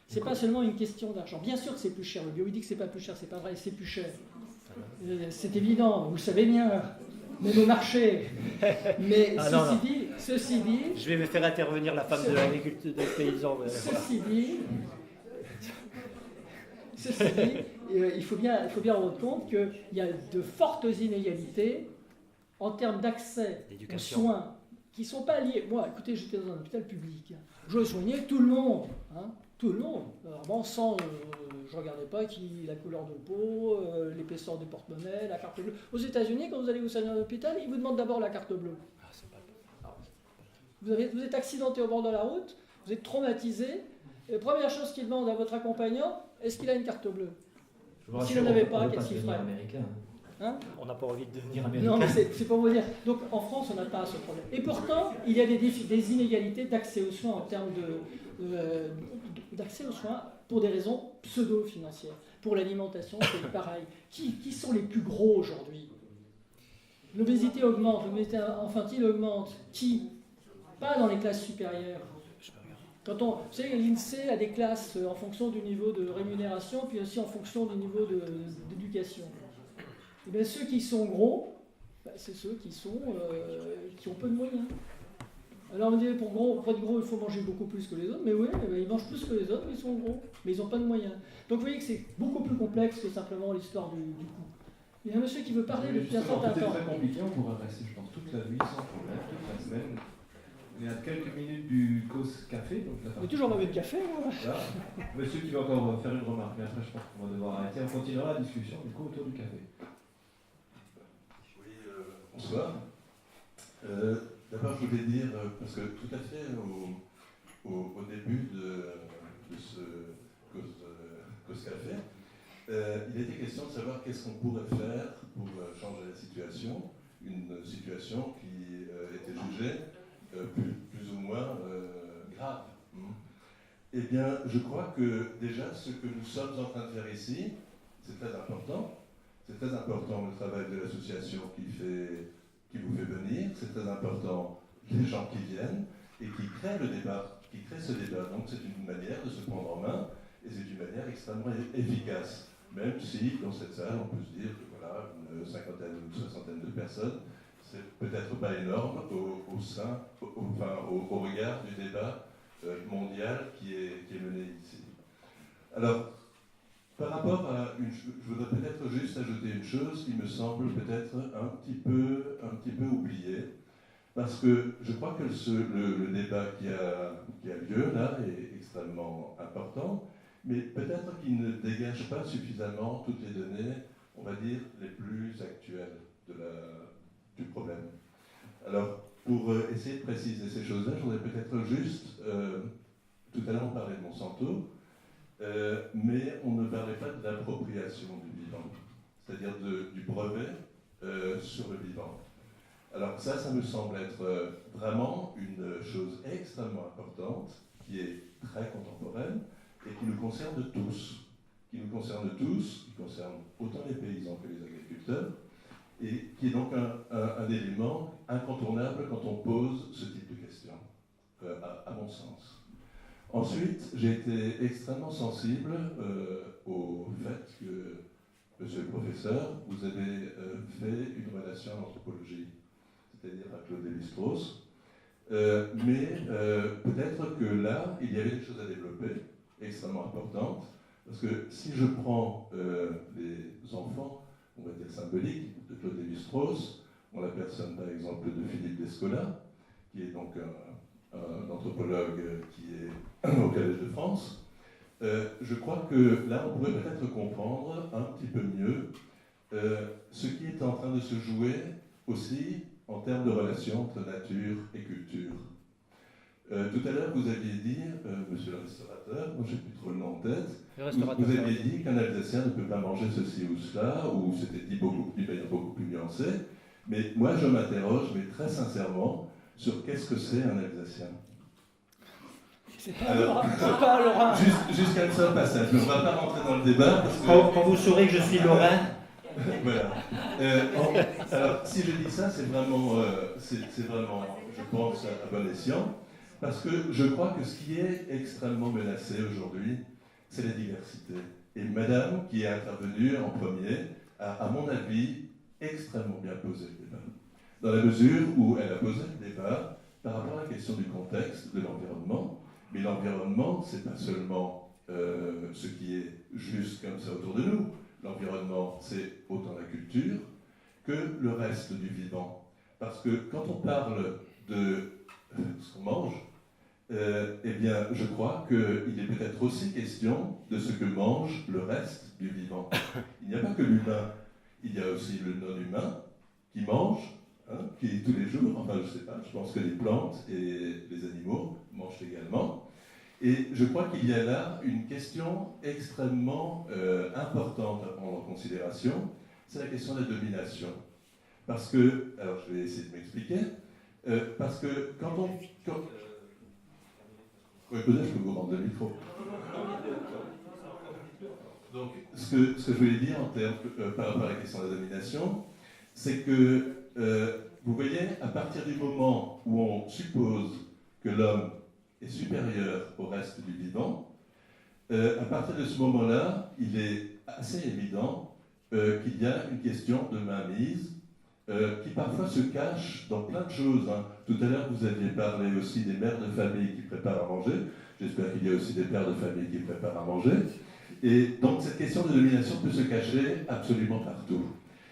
C'est pas seulement une question d'argent. Bien sûr que c'est plus cher. Le bio, il dit que c'est pas plus cher, c'est pas vrai, c'est plus cher. C'est évident, vous le savez bien. Même au marché. Mais ceci dit... Je vais me faire intervenir la femme de l'agriculteur des paysans. Ceci dit, il faut bien rendre compte qu'il y a de fortes inégalités en termes d'accès aux soins qui ne sont pas liés. Moi, écoutez, j'étais dans un hôpital public. Je soignais tout le monde. Tout le monde. Alors, je ne regardais pas la couleur de peau, l'épaisseur du porte-monnaie, la carte bleue. Aux États-Unis, quand vous allez vous soigner à l'hôpital, ils vous demandent d'abord la carte bleue. Vous êtes accidenté au bord de la route, vous êtes traumatisé. Et la première chose qu'ils demandent à votre accompagnant, est-ce qu'il a une carte bleue? S'il n'en avait pas, qu'est-ce qu'il ferait? On n'a pas envie de devenir américain. Non, mais c'est pour vous dire. Donc en France, on n'a pas ce problème. Et pourtant, il y a des inégalités d'accès aux soins en termes d'accès aux soins pour des raisons pseudo-financières. Pour l'alimentation, c'est pareil. Qui sont les plus gros aujourd'hui? L'obésité augmente, l'obésité infantile augmente. Qui? Pas dans les classes supérieures. Vous savez, l'INSEE a des classes en fonction du niveau de rémunération, puis aussi en fonction du niveau d'éducation. Et bien, ceux qui sont gros, c'est ceux qui ont peu de moyens. Alors on dit pour être gros, il faut manger beaucoup plus que les autres, mais oui, ils mangent plus que les autres, mais ils sont gros, mais ils n'ont pas de moyens. Donc vous voyez que c'est beaucoup plus complexe que simplement l'histoire du coût. Il y a un monsieur qui veut parler depuis un certain temps. C'est très compliqué, on pourrait rester, je pense, toute la nuit sans problème, toute la semaine. On est à quelques minutes du cause café. Donc j'ai toujours pas bu de café, moi. Voilà. Monsieur qui va encore faire une remarque, mais après je pense qu'on va devoir arrêter. On continuera la discussion du coup autour du café. Oui, bonsoir. D'abord je voulais dire, parce que tout à fait au début de ce cause café, il était question de savoir qu'est-ce qu'on pourrait faire pour changer la situation, une situation qui était jugée plus ou moins grave. Eh bien, je crois que déjà, ce que nous sommes en train de faire ici, c'est très important. C'est très important le travail de l'association qui vous fait venir. C'est très important les gens qui viennent et qui créent le débat, qui créent ce débat. Donc c'est une manière de se prendre en main et c'est une manière extrêmement efficace. Même si, dans cette salle, on peut se dire que voilà, une cinquantaine ou une soixantaine de personnes, c'est peut-être pas énorme au regard du débat mondial qui est mené ici. Alors, par rapport à je voudrais peut-être juste ajouter une chose qui me semble peut-être un petit peu oubliée, parce que je crois que le débat qui a lieu là est extrêmement important, mais peut-être qu'il ne dégage pas suffisamment toutes les données, on va dire, les plus actuelles du problème. Alors, pour essayer de préciser ces choses-là, je voudrais peut-être juste, tout à l'heure on parlait de Monsanto, mais on ne parlait pas de l'appropriation du vivant, c'est-à-dire du brevet sur le vivant. Alors ça me semble être vraiment une chose extrêmement importante, qui est très contemporaine, et qui nous concerne tous. Qui concerne autant les paysans que les agriculteurs, et qui est donc un élément incontournable quand on pose ce type de questions. à mon sens. Ensuite, j'ai été extrêmement sensible au fait que, monsieur le professeur, vous avez fait une relation à l'anthropologie, c'est-à-dire à Claude Lévi-Strauss, mais peut-être que là, il y avait des choses à développer, extrêmement importantes, parce que si je prends les enfants, on va dire symboliques, de Claude Lévi-Strauss, en la personne par exemple de Philippe Descola, qui est donc un anthropologue qui est au Collège de France, je crois que là on pourrait peut-être comprendre un petit peu mieux ce qui est en train de se jouer aussi en termes de relation entre nature et culture. Tout à l'heure, vous aviez dit, monsieur le restaurateur, moi j'ai plus trop le nom en tête, vous aviez dit qu'un Alsacien ne peut pas manger ceci ou cela, ou c'était dit d'une manière beaucoup plus nuancée, mais moi je m'interroge, mais très sincèrement, sur qu'est-ce que c'est un Alsacien. C'est pas un Lorrain. Jusqu'à un seul passage, je ne vais pas rentrer dans le débat. Parce que... Quand vous saurez que je suis Lorrain. Voilà. Alors, si je dis ça, c'est vraiment, je pense, à bon escient, parce que je crois que ce qui est extrêmement menacé aujourd'hui, c'est la diversité. Et madame, qui est intervenue en premier, a, à mon avis, extrêmement bien posé le débat. Dans la mesure où elle a posé le débat par rapport à la question du contexte, de l'environnement, mais l'environnement, c'est pas seulement ce qui est juste comme ça autour de nous. L'environnement, c'est autant la culture que le reste du vivant. Parce que quand on parle de ce qu'on mange, eh bien, je crois qu'il est peut-être aussi question de ce que mange le reste du vivant. Il n'y a pas que l'humain, il y a aussi le non-humain qui mange, qui tous les jours, enfin je ne sais pas, je pense que les plantes et les animaux mangent également. Et je crois qu'il y a là une question extrêmement importante à prendre en considération, c'est la question de la domination. Parce que, alors je vais essayer de m'expliquer, parce que quand on... oui, peut-être je peux vous rendre le micro. Donc, ce que je voulais dire en termes, par rapport à la question de la domination, c'est que, vous voyez, à partir du moment où on suppose que l'homme est supérieur au reste du vivant, à partir de ce moment-là, il est assez évident qu'il y a une question de mainmise qui parfois se cache dans plein de choses. Tout à l'heure, vous aviez parlé aussi des mères de famille qui préparent à manger. J'espère qu'il y a aussi des pères de famille qui préparent à manger. Et donc, cette question de domination peut se cacher absolument partout.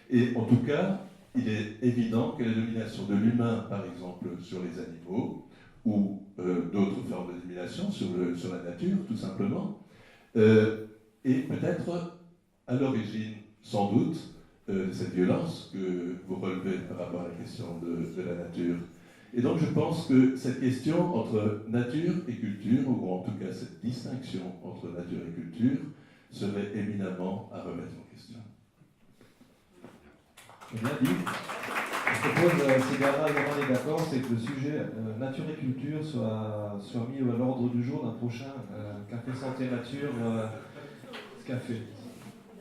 Et en tout cas, il est évident que la domination de l'humain, par exemple, sur les animaux, ou d'autres formes de domination sur la nature, tout simplement, est peut-être à l'origine, sans doute, de cette violence que vous relevez par rapport à la question de la nature. Et donc je pense que cette question entre nature et culture, ou en tout cas cette distinction entre nature et culture, serait éminemment à remettre en question. Bien dit. Je propose, si Bernard et Laurent est d'accord, c'est que le sujet nature et culture soit mis à l'ordre du jour d'un prochain Café Santé Nature Café.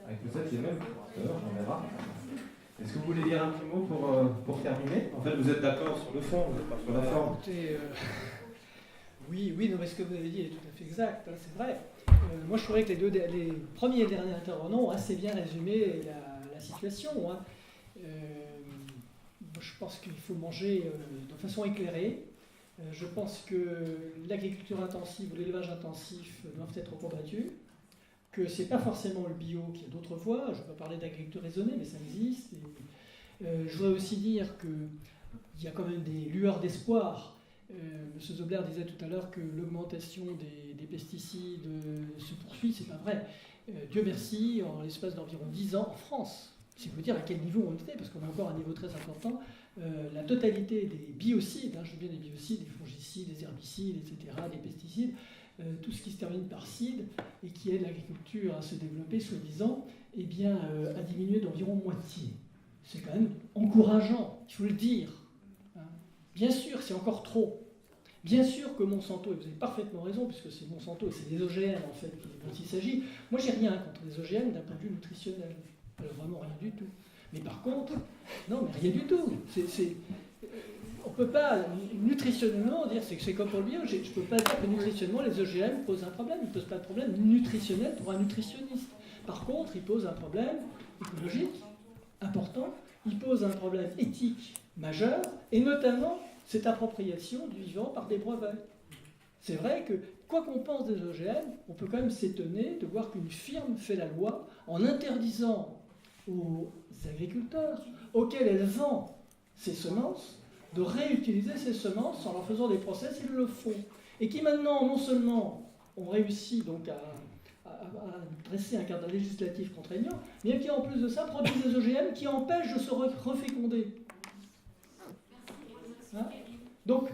Avec peut-être les mêmes heures, on verra. Est-ce que vous voulez dire un petit mot pour terminer? En fait, vous êtes d'accord sur le fond, vous n'êtes pas sur la forme. Écoutez, oui, non, mais ce que vous avez dit est tout à fait exact, c'est vrai. Moi, je trouvais que les premiers et derniers intervenants ont assez bien résumé la situation. Je pense qu'il faut manger de façon éclairée. Je pense que l'agriculture intensive ou l'élevage intensif doivent être combattus, que ce n'est pas forcément le bio, qu'il y a d'autres voies. Je ne vais pas parler d'agriculture raisonnée, mais ça existe. Je voudrais aussi dire qu'il y a quand même des lueurs d'espoir. M. Zobler disait tout à l'heure que l'augmentation des pesticides se poursuit, c'est pas vrai. Dieu merci, en l'espace d'environ 10 ans en France, si vous dire à quel niveau on était, parce qu'on a encore un niveau très important, la totalité des biocides, je veux bien des biocides, des fongicides, des herbicides, etc., des pesticides, tout ce qui se termine par cide et qui aide l'agriculture à se développer, soi-disant, eh bien, a diminué d'environ moitié. C'est quand même encourageant, il faut le dire. Bien sûr, c'est encore trop. Bien sûr que Monsanto, et vous avez parfaitement raison, puisque c'est Monsanto et c'est des OGM en fait dont il s'agit. Moi, j'ai rien contre les OGM d'un point de vue nutritionnel. Vraiment rien du tout. Mais par contre, non, mais rien du tout. on ne peut pas nutritionnellement dire, c'est comme pour le bio, je ne peux pas dire que nutritionnellement les OGM posent un problème. Ils ne posent pas de problème nutritionnel pour un nutritionniste. Par contre, ils posent un problème écologique important, ils posent un problème éthique majeur, et notamment cette appropriation du vivant par des brevets. C'est vrai que, quoi qu'on pense des OGM, on peut quand même s'étonner de voir qu'une firme fait la loi en interdisant aux agriculteurs auxquels elle vend ses semences de réutiliser ces semences en leur faisant des process, ils le font. Et qui maintenant, non seulement ont réussi donc à dresser un cadre législatif contraignant, mais qui en plus de ça produisent des OGM qui empêchent de se reféconder. Hein? Donc,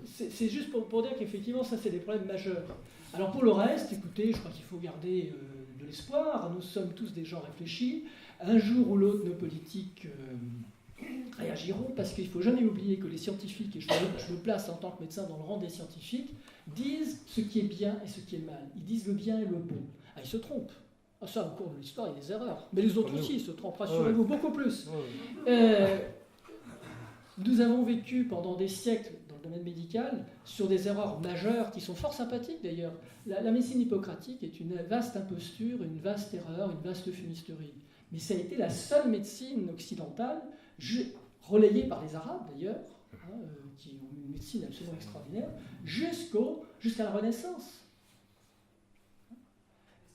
c'est juste pour dire qu'effectivement, ça, c'est des problèmes majeurs. Alors pour le reste, écoutez, je crois qu'il faut garder de l'espoir. Nous sommes tous des gens réfléchis. Un jour ou l'autre, nos politiques réagiront, parce qu'il ne faut jamais oublier que les scientifiques, et je me place en tant que médecin dans le rang des scientifiques, disent ce qui est bien et ce qui est mal. Ils disent le bien et le bon. Ah, ils se trompent. Ah, ça, au cours de l'histoire, il y a des erreurs. Mais les autres aussi, ils se trompent, rassurez-vous, beaucoup plus. Nous avons vécu pendant des siècles dans le domaine médical sur des erreurs majeures qui sont fort sympathiques d'ailleurs. La médecine hippocratique est une vaste imposture, une vaste erreur, une vaste fumisterie. Mais ça a été la seule médecine occidentale, relayée par les Arabes d'ailleurs, qui ont une médecine absolument extraordinaire, jusqu'à la Renaissance.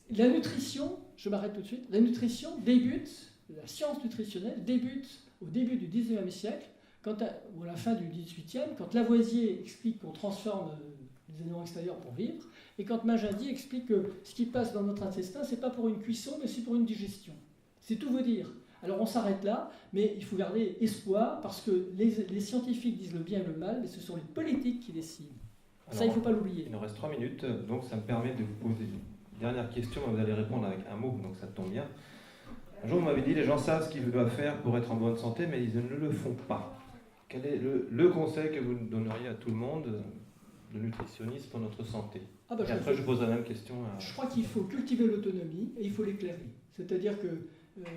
La nutrition, je m'arrête tout de suite, la nutrition débute, la science nutritionnelle débute au début du XIXe siècle, ou à la fin du XVIIIe, quand Lavoisier explique qu'on transforme les éléments extérieurs pour vivre, et quand Magendie explique que ce qui passe dans notre intestin, c'est pas pour une cuisson, mais c'est pour une digestion. C'est tout vous dire. Alors on s'arrête là, mais il faut garder espoir, parce que les scientifiques disent le bien et le mal, mais ce sont les politiques qui décident. Alors, ça, il ne faut pas l'oublier. Il nous reste 3 minutes, donc ça me permet de vous poser une dernière question, mais vous allez répondre avec un mot, donc ça tombe bien. Un jour, vous m'avez dit, les gens savent ce qu'ils doivent faire pour être en bonne santé, mais ils ne le font pas. Quel est le conseil que vous donneriez à tout le monde, de nutritionniste, pour notre santé? Et après, je pose la même question à... Je crois qu'il faut cultiver l'autonomie et il faut l'éclairer. C'est-à-dire que,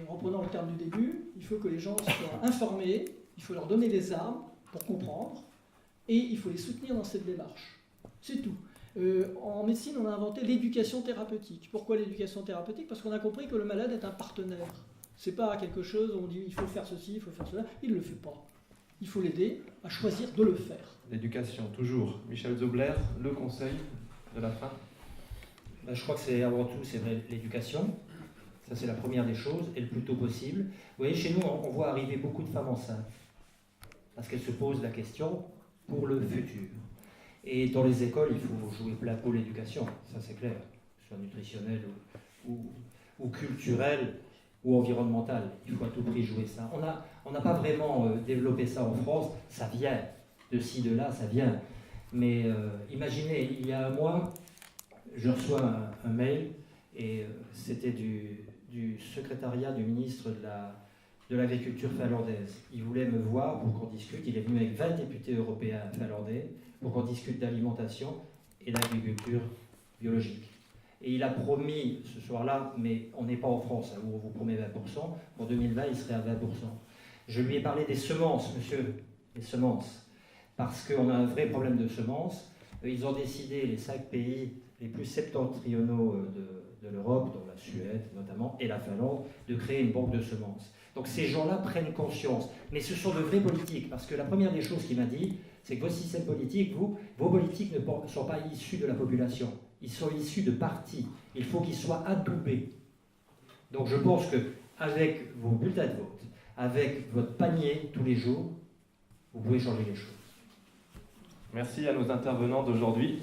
reprenant le terme du début, il faut que les gens soient informés, il faut leur donner des armes pour comprendre, et il faut les soutenir dans cette démarche. C'est tout. En médecine, on a inventé l'éducation thérapeutique. Pourquoi l'éducation thérapeutique? Parce qu'on a compris que le malade est un partenaire. C'est pas quelque chose où on dit il faut faire ceci, il faut faire cela. Il ne le fait pas. Il faut l'aider à choisir de le faire. L'éducation, toujours. Michel Zobler, le conseil de la fin? Je crois que c'est avant tout, c'est vrai, l'éducation. Ça, c'est la première des choses, et le plus tôt possible. Vous voyez, chez nous, on voit arriver beaucoup de femmes enceintes, parce qu'elles se posent la question pour le futur. Et dans les écoles, il faut jouer plein pot l'éducation, ça c'est clair, que ce soit nutritionnel ou culturel ou environnemental. Il faut à tout prix jouer ça. On n'a pas vraiment développé ça en France, ça vient de ci, de là, ça vient. Mais imaginez, il y a un mois, je reçois un mail, et c'était du secrétariat du ministre de l'Agriculture finlandaise. Il voulait me voir pour qu'on discute. Il est venu avec 20 députés européens finlandais pour qu'on discute d'alimentation et d'agriculture biologique. Et il a promis ce soir-là, mais on n'est pas en France, où on vous promet 20%, en 2020 il serait à 20%. Je lui ai parlé des semences, monsieur, les semences, parce qu'on a un vrai problème de semences. Ils ont décidé, les 5 pays les plus septentrionaux de l'Europe, dont la Suède notamment, et la Finlande, de créer une banque de semences. Donc ces gens-là prennent conscience. Mais ce sont de vrais politiques, parce que la première des choses qu'il m'a dit, c'est que vos systèmes politiques, vos politiques ne sont pas issus de la population. Ils sont issus de partis. Il faut qu'ils soient adoubés. Donc je pense qu'avec vos bulletins de vote, avec votre panier tous les jours, vous pouvez changer les choses. Merci à nos intervenants d'aujourd'hui.